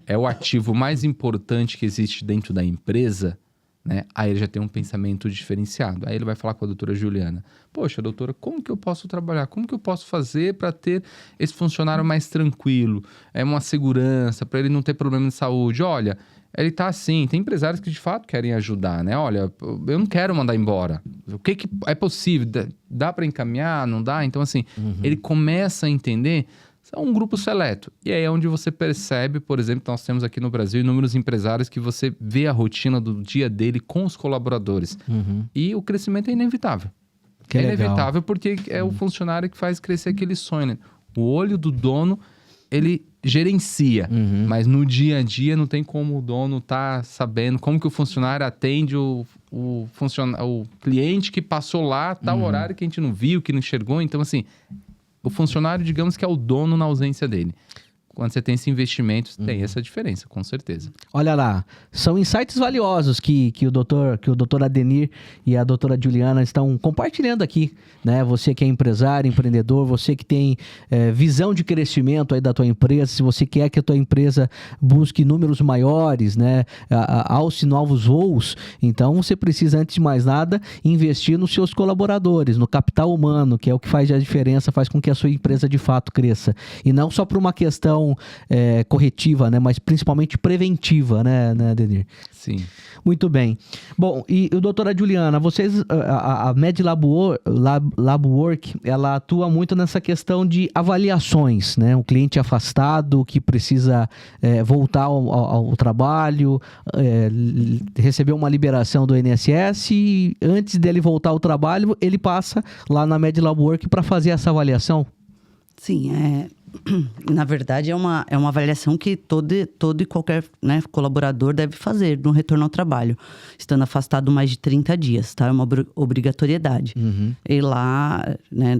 é o ativo mais importante que existe dentro da empresa, né? Aí ele já tem um pensamento diferenciado. Aí ele vai falar com a doutora Juliana. Poxa, doutora, como que eu posso trabalhar? Como que eu posso fazer para ter esse funcionário mais tranquilo? Uma segurança, para ele não ter problema de saúde. Olha, ele tá assim, tem empresários que de fato querem ajudar, né? Olha, eu não quero mandar embora. O que é possível? Dá para encaminhar? Não dá? Então, assim, ele começa a entender, é um grupo seleto. E aí é onde você percebe, por exemplo, nós temos aqui no Brasil inúmeros empresários que você vê a rotina do dia dele com os colaboradores. E o crescimento é inevitável. É inevitável porque é o funcionário que faz crescer aquele sonho, né? O olho do dono, ele gerencia, mas no dia a dia não tem como o dono tá sabendo como que o funcionário atende o cliente que passou lá, tal horário que a gente não viu, que não enxergou. Então, assim, o funcionário, digamos que é o dono na ausência dele. Quando você tem esse investimento, tem essa diferença, com certeza. Olha lá, são insights valiosos que o doutor Adenir e a doutora Juliana estão compartilhando aqui, né? Você que é empresário, empreendedor, você que tem visão de crescimento aí da tua empresa, se você quer que a tua empresa busque números maiores, né? Alce novos voos, então você precisa, antes de mais nada, investir nos seus colaboradores, no capital humano, que é o que faz a diferença, faz com que a sua empresa de fato cresça. E não só por uma questão corretiva, né? Mas principalmente preventiva, né, Adenir? Sim. Muito bem. Bom, e doutora Juliana, vocês, a Med Lab Work, ela atua muito nessa questão de avaliações, né? Um cliente afastado que precisa voltar ao trabalho, receber uma liberação do INSS e antes dele voltar ao trabalho, ele passa lá na Med Lab Work para fazer essa avaliação? Sim, na verdade, é uma avaliação que todo e qualquer, né, colaborador deve fazer no retorno ao trabalho, estando afastado mais de 30 dias, tá? É uma obrigatoriedade. E lá, né,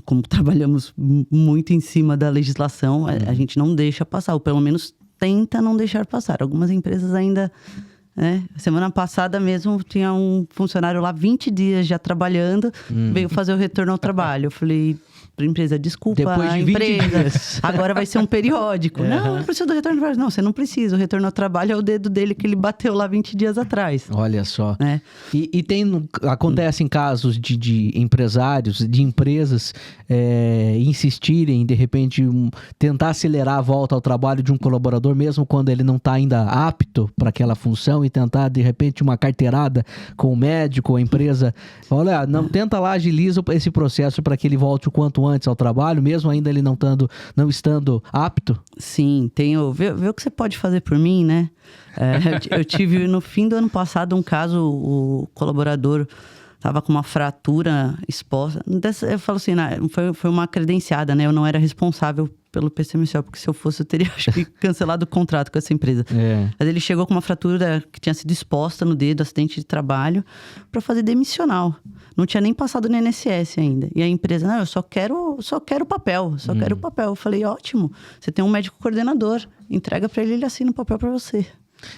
como trabalhamos muito em cima da legislação, a gente não deixa passar, ou pelo menos tenta não deixar passar. Algumas empresas ainda... semana passada mesmo tinha um funcionário lá 20 dias já trabalhando, veio fazer o retorno ao trabalho. Eu falei pra empresa, desculpa, depois de 20 dias. Agora vai ser um periódico. Não, eu preciso do retorno ao trabalho. Não, você não precisa, o retorno ao trabalho é o dedo dele que ele bateu lá 20 dias atrás. Olha só. Acontecem casos de empresários, de empresas insistirem, de repente, tentar acelerar a volta ao trabalho de um colaborador, mesmo quando ele não está ainda apto para aquela função, e tentar, de repente, uma carteirada com o médico, a empresa. Olha, tenta lá, agiliza esse processo para que ele volte o quanto antes ao trabalho, mesmo ainda ele não estando apto? Sim, vê o que você pode fazer por mim, né? Eu tive no fim do ano passado um caso, o colaborador estava com uma fratura exposta. Eu falo assim, foi uma credenciada, né? Eu não era responsável pelo PCMSO, porque se eu fosse, eu teria, acho que, cancelado o contrato com essa empresa. Mas ele chegou com uma fratura que tinha sido exposta no dedo, acidente de trabalho, para fazer demissional. Não tinha nem passado no INSS ainda. E a empresa, não, eu só quero o papel, quero o papel. Eu falei, ótimo, você tem um médico coordenador, entrega para ele assina o papel para você.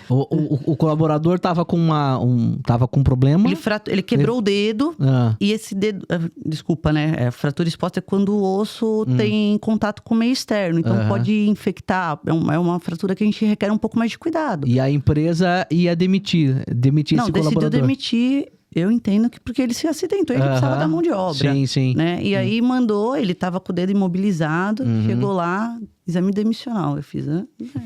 O colaborador estava com um problema. Ele quebrou o dedo e esse dedo... Desculpa, né? Fratura exposta é quando o osso tem contato com o meio externo. Então pode infectar. É uma fratura que a gente requer um pouco mais de cuidado. E a empresa ia demitir esse colaborador. Decidiu demitir. Eu entendo que porque ele se acidentou, ele precisava da mão de obra. Sim. Né? E aí mandou, ele estava com o dedo imobilizado, chegou lá, exame demissional. Eu fiz.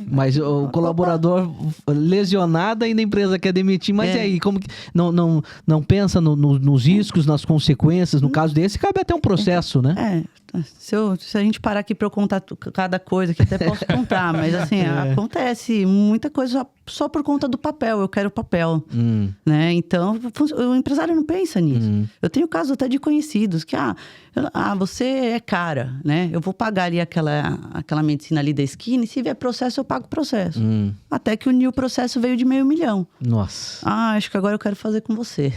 Mas o colaborador lesionado, ainda a empresa quer demitir. Mas e aí, como que não pensa nos riscos, nas consequências? No caso desse, cabe até um processo, né? se a gente parar aqui para eu contar cada coisa, que até posso contar, mas assim, acontece muita coisa só por conta do papel. Eu quero papel, né? Então, o empresário não pensa nisso. Eu tenho casos até de conhecidos que, você é cara, né? Eu vou pagar ali aquela medicina ali da esquina e se vier processo, eu pago o processo. Até que o processo veio de R$500 mil. Nossa. Acho que agora eu quero fazer com você.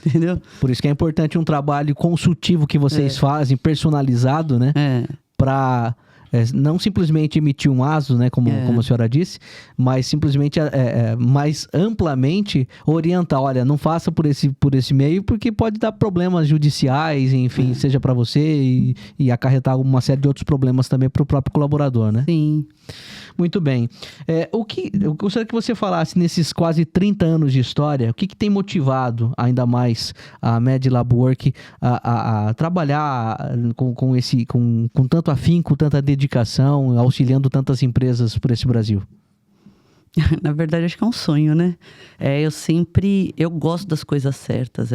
Entendeu? Por isso que é importante um trabalho consultivo que vocês fazem, personalizado, né? Para não simplesmente emitir um ASO, né? Como a senhora disse, mas simplesmente mais amplamente orientar. Olha, não faça por esse meio, porque pode dar problemas judiciais, enfim, seja para você e acarretar uma série de outros problemas também para o próprio colaborador, né? Sim. Muito bem. Eu gostaria que você falasse, nesses quase 30 anos de história, o que tem motivado ainda mais a MedLab Work a trabalhar com tanto afinco, tanta dedicação, auxiliando tantas empresas por esse Brasil? Na verdade, acho que é um sonho, né? Eu gosto das coisas certas.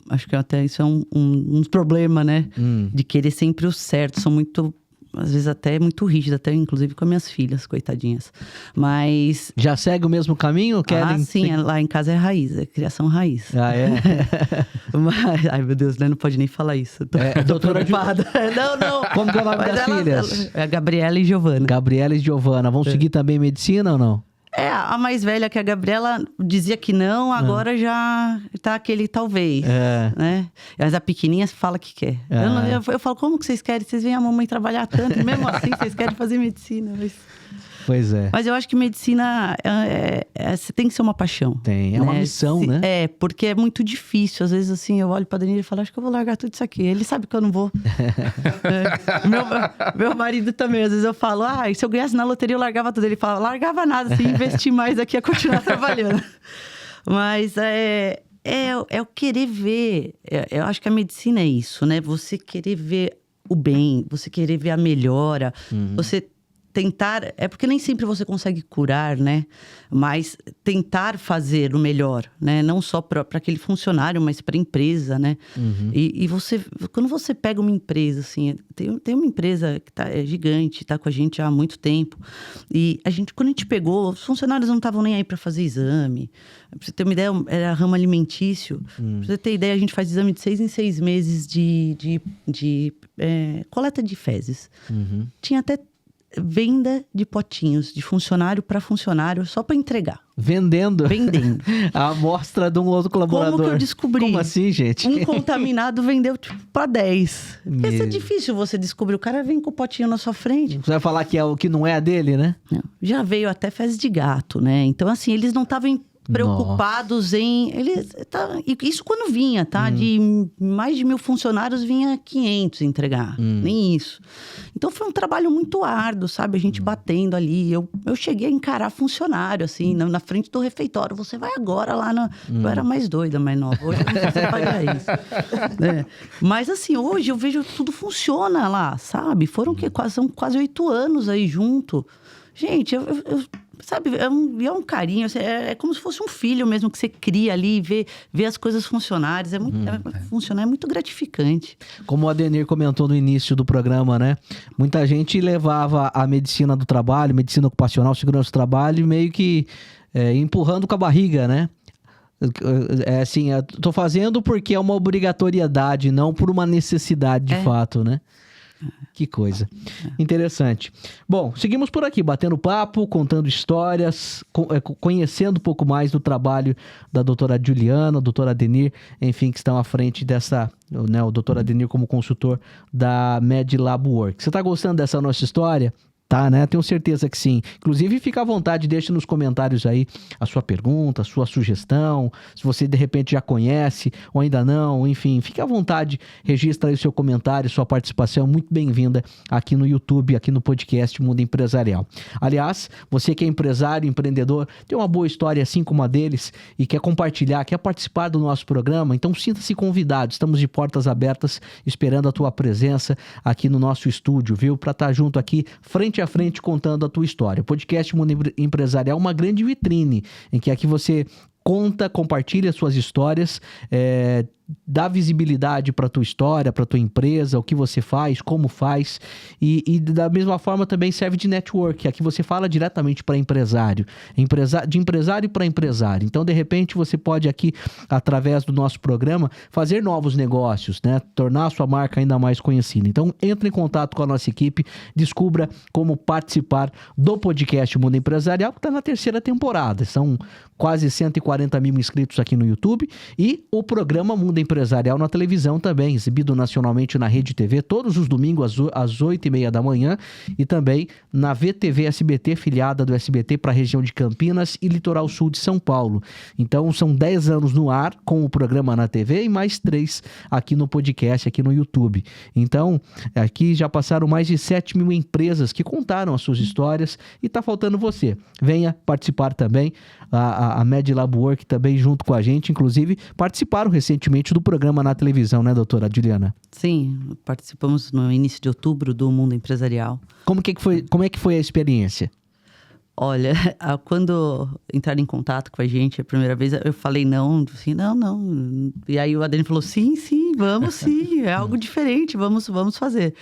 Acho que até isso é um problema, né? De querer sempre o certo. Sou muito... Às vezes até muito rígida, até inclusive com as minhas filhas, coitadinhas. Mas... Já segue o mesmo caminho? Sim, lá em casa é raiz, é criação raiz. Mas, ai, meu Deus, né? Não pode nem falar isso. Tô preocupada. Não. Como que é o nome das filhas? É a Gabriela e Giovana. Gabriela e Giovana. Vão seguir também medicina ou não? A mais velha, que a Gabriela, dizia que não, agora já tá aquele talvez, né? Mas a pequenininha fala que quer. Eu falo, como que vocês querem? Vocês veem a mamãe trabalhar tanto, e mesmo assim vocês querem fazer medicina. Pois é. Mas eu acho que medicina você tem que ser uma paixão. Tem, uma missão, né? Porque é muito difícil. Às vezes, assim, eu olho pra Danilo e falo, acho que eu vou largar tudo isso aqui. Ele sabe que eu não vou. Meu marido também, às vezes eu falo, se eu ganhasse na loteria, eu largava tudo. Ele fala, largava nada, se investir mais aqui, ia continuar trabalhando. Mas o querer ver. Eu acho que a medicina é isso, né? Você querer ver o bem, você querer ver a melhora, você tentar... porque nem sempre você consegue curar, né? Mas tentar fazer o melhor, né? Não só para aquele funcionário, mas para a empresa, né? E quando você pega uma empresa, assim... Tem uma empresa que é gigante, está com a gente há muito tempo. E quando a gente pegou, os funcionários não estavam nem aí para fazer exame. Pra você ter uma ideia, era ramo alimentício. Pra você ter ideia, a gente faz exame de 6 em 6 meses de coleta de fezes. Tinha até venda de potinhos de funcionário para funcionário só para entregar. Vendendo? A amostra de um outro colaborador. Como que eu descobri? Como assim, gente? Um contaminado vendeu para 10. Porque isso é difícil você descobrir. O cara vem com o potinho na sua frente. Você vai falar que que não é a dele, né? Não. Já veio até fezes de gato, né? Então, assim, eles não estavam preocupados isso quando vinha, tá? De mais de 1.000 funcionários, vinha 500 entregar. Nem isso. Então, foi um trabalho muito árduo, sabe? A gente batendo ali. Eu cheguei a encarar funcionário, assim, na frente do refeitório. Você vai agora lá Eu era mais doida, mais nova. Hoje eu não sei se eu faria isso. Mas, assim, hoje eu vejo que tudo funciona lá, sabe? São quase 8 anos aí junto. Gente, sabe, é um carinho, é como se fosse um filho mesmo que você cria ali, vê as coisas funcionarem, funcionar é muito gratificante. Como o Adenir comentou no início do programa, né? Muita gente levava a medicina do trabalho, medicina ocupacional, segurança do trabalho, meio que empurrando com a barriga, né? Assim, eu tô fazendo porque é uma obrigatoriedade, não por uma necessidade de fato, né? Que coisa. Interessante. Bom, seguimos por aqui, batendo papo, contando histórias, conhecendo um pouco mais do trabalho da doutora Juliana, doutora Adenir, enfim, que estão à frente dessa, né, o doutor Adenir como consultor da MedLab Work. Você está gostando dessa nossa história? Tá, né? Tenho certeza que sim. Inclusive, fica à vontade, deixe nos comentários aí a sua pergunta, a sua sugestão, se você de repente já conhece ou ainda não, enfim, fique à vontade, registra aí o seu comentário, sua participação, muito bem-vinda aqui no YouTube, aqui no podcast Mundo Empresarial. Aliás, você que é empresário, empreendedor, tem uma boa história assim como a deles e quer compartilhar, quer participar do nosso programa, então sinta-se convidado, estamos de portas abertas, esperando a tua presença aqui no nosso estúdio, viu? Para estar junto aqui, frente a frente, contando a tua história. O podcast Mundo Empresarial é uma grande vitrine, em que aqui você compartilha suas histórias dá visibilidade para tua história, para tua empresa, o que você faz, como faz, e da mesma forma também serve de network. Aqui você fala diretamente para empresário, de empresário para empresário. Então, de repente, você pode aqui, através do nosso programa, fazer novos negócios, né? Tornar a sua marca ainda mais conhecida. Então, entre em contato com a nossa equipe, descubra como participar do podcast Mundo Empresarial, que está na 3ª temporada. São quase 140 mil inscritos aqui no YouTube, e o programa Mundo Empresarial na televisão também, exibido nacionalmente na Rede TV, todos os domingos às 8h30 da manhã, e também na VTV SBT, filiada do SBT para a região de Campinas e Litoral Sul de São Paulo. Então, são 10 anos no ar com o programa na TV e mais 3 aqui no podcast, aqui no YouTube. Então, aqui já passaram mais de 7 mil empresas que contaram as suas histórias, e tá faltando você. Venha participar também. A MedLab Work também junto com a gente, inclusive participaram recentemente do programa na televisão, né, doutora Juliana? Sim, participamos no início de outubro do Mundo Empresarial. Como é que foi a experiência? Olha, quando entraram em contato com a gente a primeira vez, eu falei não. E aí o Adriano falou, sim, vamos sim, é algo diferente, vamos fazer.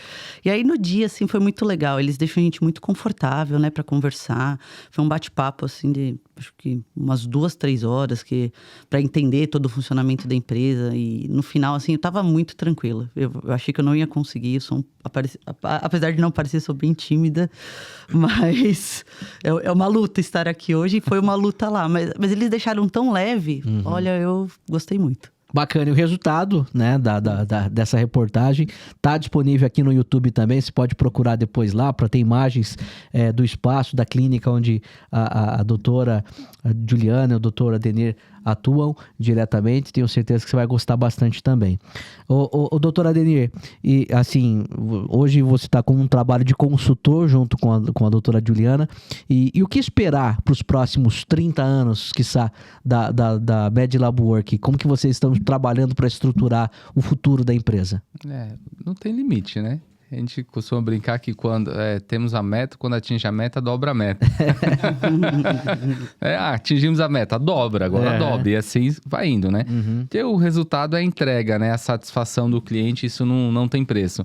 E aí no dia, assim, foi muito legal. Eles deixam a gente muito confortável, né, para conversar. Foi um bate-papo, assim, de acho que umas 2-3 horas, para entender todo o funcionamento da empresa. E no final, assim, eu tava muito tranquila. Eu achei que eu não ia conseguir. Apesar de não parecer, sou bem tímida, mas é uma luta estar aqui hoje, e foi uma luta lá. Mas eles deixaram tão leve, olha, eu gostei muito. Bacana. E o resultado, né, dessa reportagem tá disponível aqui no YouTube também. Você pode procurar depois lá para ter imagens do espaço, da clínica onde a doutora Juliana e o doutor Adenir atuam diretamente. Tenho certeza que você vai gostar bastante também. O doutor Adenir, e assim, hoje você está com um trabalho de consultor junto com a doutora Juliana. E o que esperar para os próximos 30 anos, quiçá, da MedLab Work? Como que vocês estão trabalhando para estruturar o futuro da empresa? Não tem limite, né? A gente costuma brincar que quando temos a meta, quando atinge a meta, dobra a meta. Atingimos a meta, dobra, agora dobra. E assim vai indo, né? Porque o resultado é a entrega, né? A satisfação do cliente, isso não tem preço.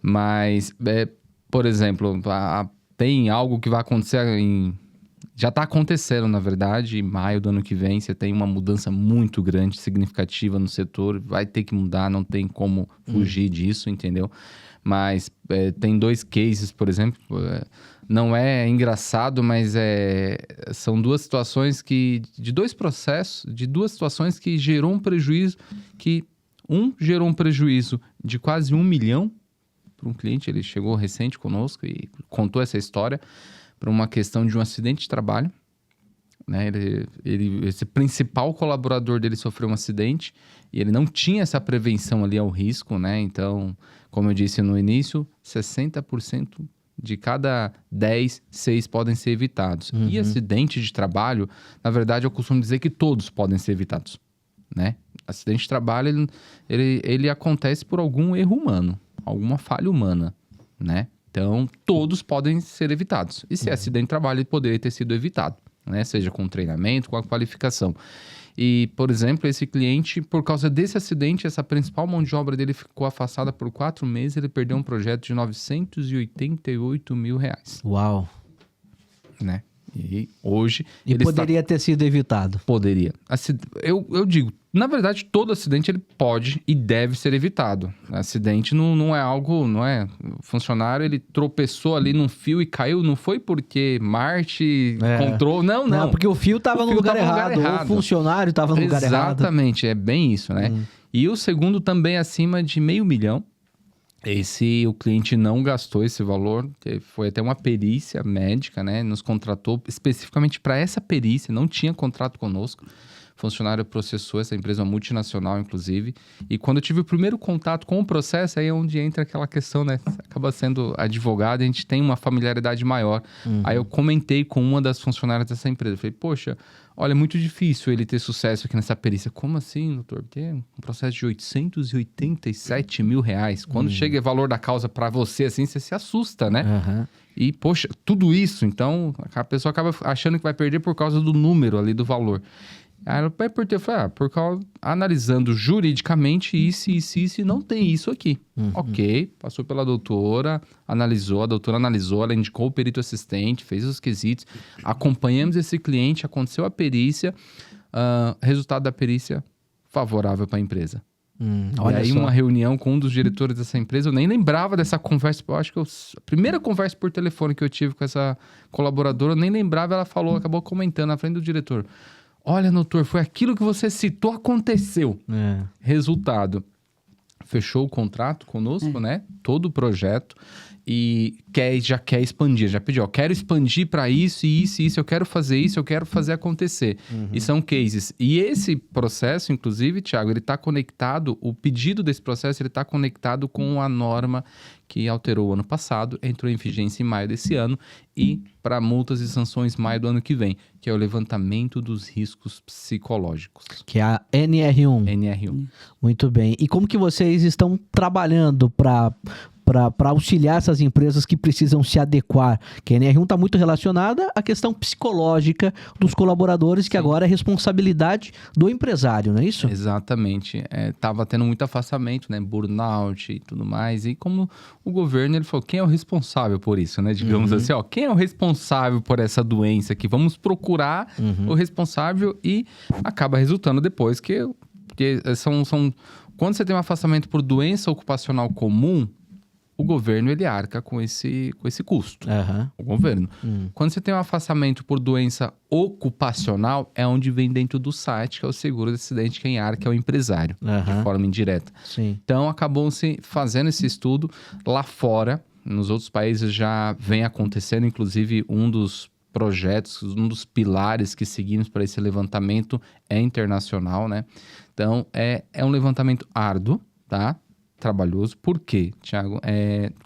Mas, por exemplo, tem algo que vai acontecer já está acontecendo, na verdade, em maio do ano que vem, você tem uma mudança muito grande, significativa no setor, vai ter que mudar, não tem como fugir disso, entendeu? Mas tem 2 cases, por exemplo, não é engraçado, mas são 2 situações de 2 processos, de 2 situações que gerou um prejuízo, gerou um prejuízo de quase 1 milhão para um cliente, ele chegou recente conosco e contou essa história, para uma questão de um acidente de trabalho, né? Esse principal colaborador dele sofreu um acidente e ele não tinha essa prevenção ali ao risco, né? Então, como eu disse no início, 60% de cada 10, 6 podem ser evitados. E acidente de trabalho, na verdade, eu costumo dizer que todos podem ser evitados, né? Acidente de trabalho, ele acontece por algum erro humano, alguma falha humana, né? Então, todos podem ser evitados. E se é acidente de trabalho, ele poderia ter sido evitado, né? Seja com treinamento, com a qualificação. E, por exemplo, esse cliente, por causa desse acidente, essa principal mão de obra dele ficou afastada por 4 meses, ele perdeu um projeto de R$988 mil. Uau! Né? E hoje... E poderia ter sido evitado. Poderia. Eu digo, na verdade, todo acidente ele pode e deve ser evitado. Acidente não é algo, não é... O funcionário, ele tropeçou ali num fio e caiu, não foi porque Marte encontrou... Não, porque o fio estava no lugar errado, ou o funcionário estava no lugar errado. Exatamente, é bem isso, né? E o segundo também acima de R$500 mil. O cliente não gastou esse valor, foi até uma perícia médica, né? Nos contratou especificamente para essa perícia, não tinha contrato conosco. O funcionário processou essa empresa, uma multinacional, inclusive. E quando eu tive o primeiro contato com o processo, aí é onde entra aquela questão, né? Você acaba sendo advogado, a gente tem uma familiaridade maior. Aí eu comentei com uma das funcionárias dessa empresa. Falei, poxa, olha, é muito difícil ele ter sucesso aqui nessa perícia. Como assim, doutor? Tem um processo de R$887 mil. Quando chega o valor da causa para você, assim, você se assusta, né? E, poxa, tudo isso, então, a pessoa acaba achando que vai perder por causa do número ali, do valor. Aí ela, por quê? Eu falei, por causa, analisando juridicamente isso, e não tem isso aqui. Ok, passou pela doutora, analisou, a doutora analisou, ela indicou o perito assistente, fez os quesitos, acompanhamos esse cliente, aconteceu a perícia, resultado da perícia favorável para a empresa. E Olha aí só. uma reunião com um dos diretores dessa empresa, eu nem lembrava dessa conversa, eu acho que a primeira conversa por telefone que eu tive com essa colaboradora, eu nem lembrava, ela falou, acabou comentando na frente do diretor. Olha, doutor, foi aquilo que você citou, aconteceu. Resultado, fechou o contrato conosco, né? Todo o projeto e já quer expandir, já pediu, quero expandir para isso, eu quero fazer isso, eu quero fazer acontecer. E são cases. E esse processo, inclusive, Thiago, ele está conectado, o pedido desse processo, ele está conectado com a norma que alterou o ano passado, entrou em vigência em maio desse ano e para multas e sanções maio do ano que vem, que é o levantamento dos riscos psicológicos. Que é a NR1. NR1. Muito bem. E como que vocês estão trabalhando para auxiliar essas empresas que precisam se adequar? Que a NR1 está muito relacionada à questão psicológica dos colaboradores, que agora é responsabilidade do empresário, não é isso? Exatamente. Tava tendo muito afastamento, né? Burnout e tudo mais. E como o governo, ele falou, quem é o responsável por isso, né? Digamos assim, quem é o responsável por essa doença aqui? Vamos procurar o responsável e acaba resultando depois que são... Quando você tem um afastamento por doença ocupacional comum, o governo, ele arca com esse custo. O governo. Quando você tem um afastamento por doença ocupacional, é onde vem dentro do site, que é o seguro de acidente, quem arca é o empresário, de forma indireta. Sim. Então, acabou-se fazendo esse estudo lá fora. Nos outros países já vem acontecendo, inclusive um dos projetos, um dos pilares que seguimos para esse levantamento é internacional, né? Então, é um levantamento árduo, tá? Trabalhoso. Por quê, Thiago?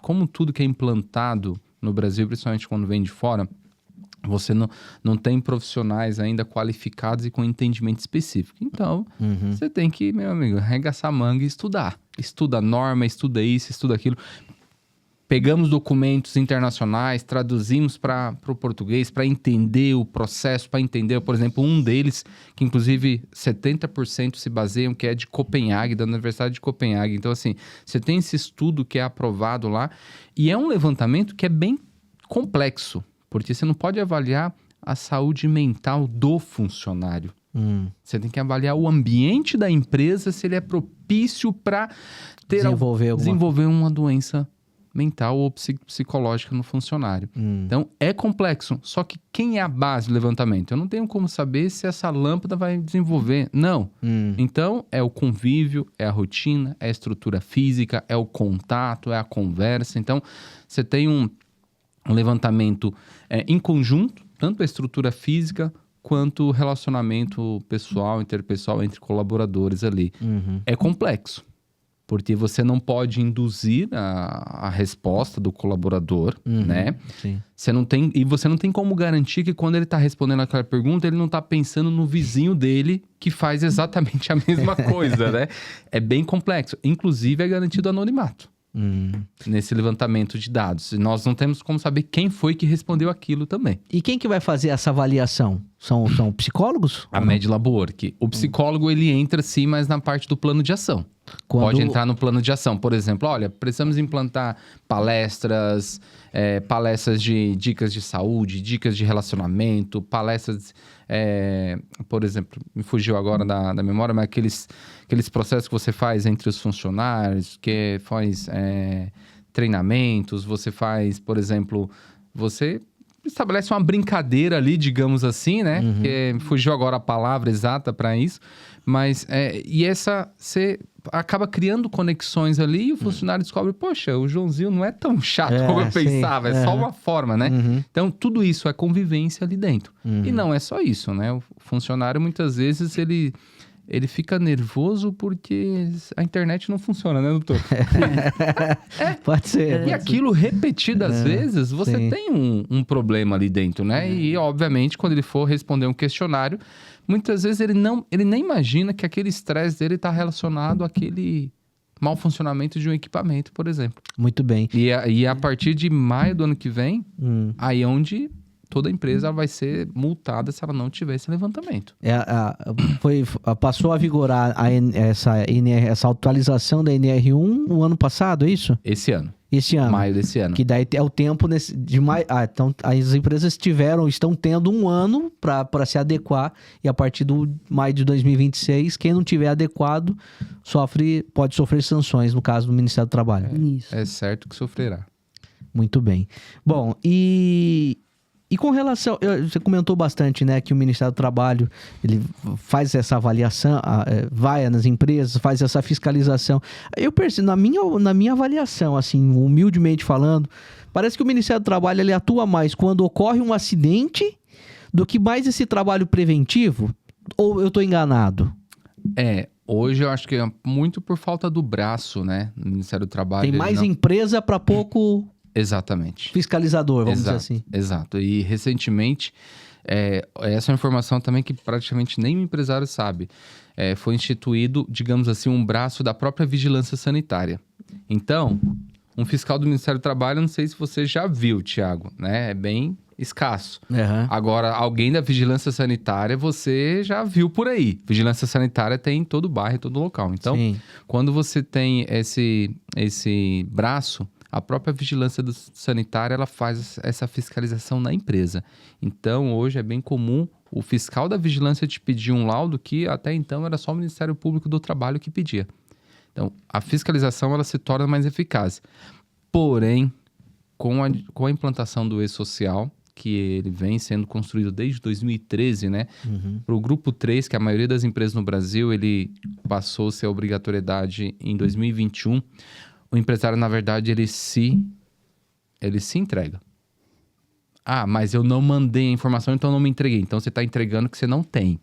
Como tudo que é implantado no Brasil, principalmente quando vem de fora, você não tem profissionais ainda qualificados e com entendimento específico. Então, você tem que, meu amigo, arregaçar a manga e estudar. Estuda a norma, estuda isso, estuda aquilo. Pegamos documentos internacionais, traduzimos para o português para entender o processo, para entender, por exemplo, um deles, que inclusive 70% se baseiam, que é de Copenhague, da Universidade de Copenhague. Então, assim, você tem esse estudo que é aprovado lá e é um levantamento que é bem complexo, porque você não pode avaliar a saúde mental do funcionário. Você tem que avaliar o ambiente da empresa, se ele é propício para desenvolver uma doença mental ou psicológica no funcionário. Então, é complexo. Só que quem é a base do levantamento? Eu não tenho como saber se essa lâmpada vai desenvolver. Não. Então, é o convívio, é a rotina, é a estrutura física, é o contato, é a conversa. Então, você tem um levantamento em conjunto, tanto a estrutura física quanto o relacionamento pessoal, interpessoal entre colaboradores ali. É complexo. Porque você não pode induzir a resposta do colaborador, né? Sim. Você não tem como garantir que quando ele está respondendo aquela pergunta, ele não está pensando no vizinho dele que faz exatamente a mesma coisa, né? É bem complexo. Inclusive, é garantido anonimato nesse levantamento de dados. E nós não temos como saber quem foi que respondeu aquilo também. E quem que vai fazer essa avaliação? São psicólogos? A Med Laborc. O psicólogo, ele entra sim, mas na parte do plano de ação. Pode entrar no plano de ação. Por exemplo, olha, precisamos implantar palestras de dicas de saúde, dicas de relacionamento, palestras, por exemplo, me fugiu agora da memória, mas aqueles processos que você faz entre os funcionários, que faz treinamentos, você faz, por exemplo, você estabelece uma brincadeira ali, digamos assim, né? Que fugiu agora a palavra exata para isso, mas você acaba criando conexões ali e o funcionário descobre, poxa, o Joãozinho não é tão chato como eu pensava, é só uma forma, né? Então, tudo isso é convivência ali dentro. E não é só isso, né? O funcionário, muitas vezes, ele fica nervoso porque a internet não funciona, né, doutor? Pode ser. E aquilo repetidas vezes, você tem um problema ali dentro, né? E, obviamente, quando ele for responder um questionário, muitas vezes ele nem imagina que aquele estresse dele está relacionado àquele mau funcionamento de um equipamento, por exemplo. Muito bem. E a partir de maio do ano que vem, aí é onde toda empresa vai ser multada se ela não tiver esse levantamento. Passou a vigorar essa atualização da NR1 no ano passado, é isso? Esse ano. Maio desse ano. Que daí é o tempo de maio. Então as empresas estão tendo um ano para se adequar, e a partir do maio de 2026, quem não tiver adequado pode sofrer sanções, no caso do Ministério do Trabalho. Isso. É certo que sofrerá. Muito bem. Bom, e com relação... Você comentou bastante, né, que o Ministério do Trabalho, ele faz essa avaliação, vai nas empresas, faz essa fiscalização. Eu percebo, na minha avaliação, assim, humildemente falando, parece que o Ministério do Trabalho, ele atua mais quando ocorre um acidente do que mais esse trabalho preventivo? Ou eu estou enganado? Hoje eu acho que é muito por falta do braço, né, no Ministério do Trabalho. Tem mais empresa para pouco... Exatamente. Fiscalizador, vamos dizer assim. Exato. E recentemente, essa é uma informação também que praticamente nem o empresário sabe. Foi instituído, digamos assim, um braço da própria vigilância sanitária. Então, um fiscal do Ministério do Trabalho, não sei se você já viu, Thiago, né? É bem escasso. Uhum. Agora, alguém da vigilância sanitária, você já viu por aí. Vigilância sanitária tem em todo bairro, em todo local. Então, sim, quando você tem esse braço, a própria vigilância sanitária, ela faz essa fiscalização na empresa. Então, hoje é bem comum o fiscal da vigilância te pedir um laudo que até então era só o Ministério Público do Trabalho que pedia. Então, a fiscalização ela se torna mais eficaz. Porém, com a implantação do E-Social, que ele vem sendo construído desde 2013, né? Para o Grupo 3, que a maioria das empresas no Brasil, ele passou a ser obrigatoriedade em 2021, o empresário, na verdade, ele se entrega. Mas eu não mandei a informação, então eu não me entreguei. Então, você está entregando que você não tem.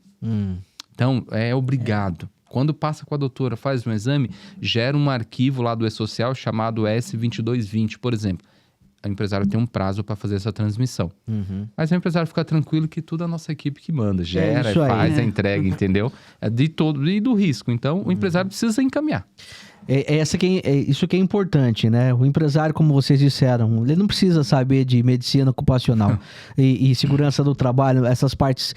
Então, é obrigado. Quando passa com a doutora, faz um exame, gera um arquivo lá do E-Social chamado S2220, por exemplo. O empresário tem um prazo para fazer essa transmissão. Mas o empresário fica tranquilo que tudo a nossa equipe que manda. Gera, faz a entrega, entendeu? E do risco. Então, o empresário precisa encaminhar. Isso que é importante, né? O empresário, como vocês disseram, ele não precisa saber de medicina ocupacional e segurança do trabalho, essas partes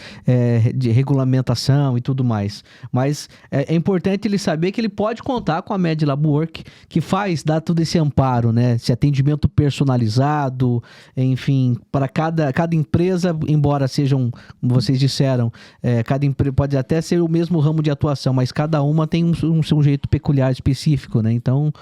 de regulamentação e tudo mais. Mas é importante ele saber que ele pode contar com a Medlab Work, que dá todo esse amparo, né? Esse atendimento personalizado, enfim, para cada empresa, embora sejam, como vocês disseram, cada empresa pode até ser o mesmo ramo de atuação, mas cada uma tem um jeito peculiar, específico, né? Então,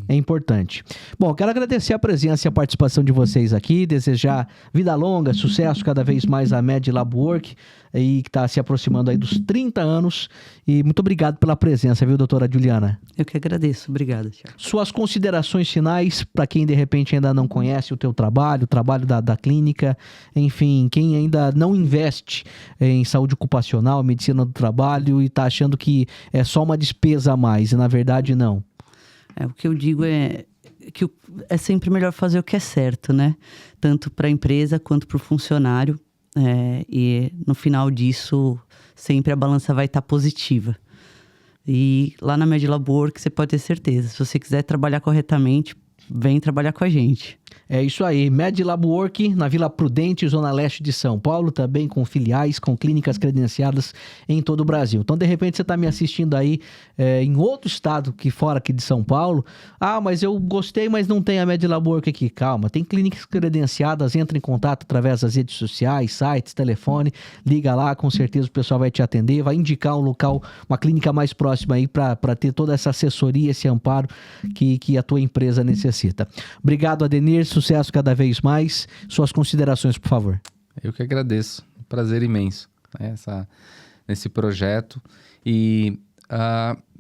é importante. Bom, quero agradecer a presença e a participação de vocês aqui, desejar vida longa, sucesso cada vez mais à Medlab Work, aí que está se aproximando aí dos 30 anos, e muito obrigado pela presença, viu, doutora Juliana? Eu que agradeço, obrigada, Thiago. Suas considerações finais para quem de repente ainda não conhece o teu trabalho, o trabalho da clínica, enfim, quem ainda não investe em saúde ocupacional, medicina do trabalho e está achando que é só uma despesa a mais, e na verdade não. O que eu digo é que é sempre melhor fazer o que é certo, né? Tanto para a empresa quanto para o funcionário. E no final disso, sempre a balança vai estar positiva. E lá na Medlab Work, você pode ter certeza. Se você quiser trabalhar corretamente, vem trabalhar com a gente. É isso aí, Medlab Work na Vila Prudente, Zona Leste de São Paulo, também com filiais, com clínicas credenciadas em todo o Brasil. Então, de repente, você está me assistindo aí em outro estado que fora aqui de São Paulo. Mas eu gostei, mas não tem a Medlab Work aqui. Calma, tem clínicas credenciadas, entra em contato através das redes sociais, sites, telefone, liga lá, com certeza o pessoal vai te atender, vai indicar um local, uma clínica mais próxima aí para ter toda essa assessoria, esse amparo que a tua empresa necessita. Obrigado, Adenir. Sucesso cada vez mais. Suas considerações, por favor. Eu que agradeço. Um prazer imenso, né, nesse projeto. E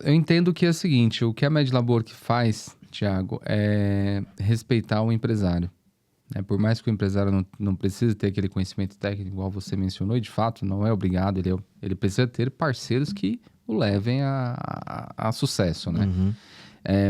eu entendo que é o seguinte, o que a Medlab Work faz, Thiago, é respeitar o empresário. Por mais que o empresário não precise ter aquele conhecimento técnico, igual você mencionou, e de fato não é obrigado, ele precisa ter parceiros que o levem a sucesso, né?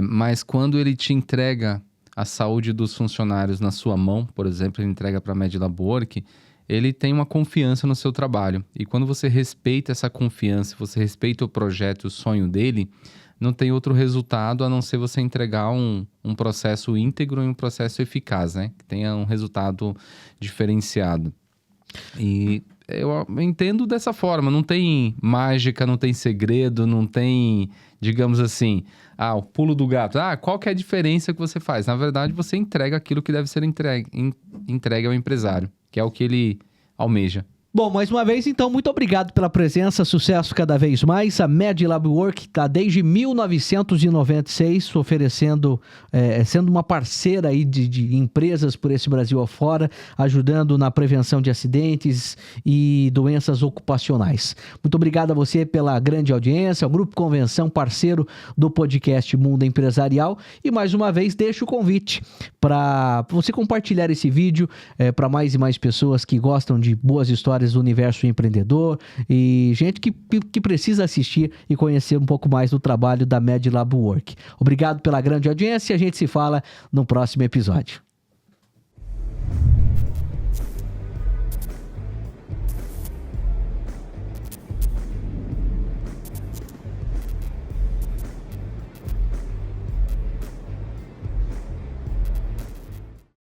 Mas quando ele te entrega a saúde dos funcionários na sua mão, por exemplo, ele entrega para a Medlab Work, ele tem uma confiança no seu trabalho. E quando você respeita essa confiança, você respeita o projeto, o sonho dele, não tem outro resultado a não ser você entregar um processo íntegro e um processo eficaz, né? Que tenha um resultado diferenciado. E eu entendo dessa forma, não tem mágica, não tem segredo, não tem, digamos assim, o pulo do gato. Qual que é a diferença que você faz? Na verdade, você entrega aquilo que deve ser entregue ao empresário, que é o que ele almeja. Bom, mais uma vez, então, muito obrigado pela presença, sucesso cada vez mais. A Medlab Work está desde 1996 oferecendo, sendo uma parceira aí de empresas por esse Brasil afora, ajudando na prevenção de acidentes e doenças ocupacionais. Muito obrigado a você pela grande audiência, ao Grupo Convenção, parceiro do podcast Mundo Empresarial. E mais uma vez, deixo o convite para você compartilhar esse vídeo para mais e mais pessoas que gostam de boas histórias do universo empreendedor e gente que precisa assistir e conhecer um pouco mais do trabalho da Medlab Work. Obrigado pela grande audiência e a gente se fala no próximo episódio.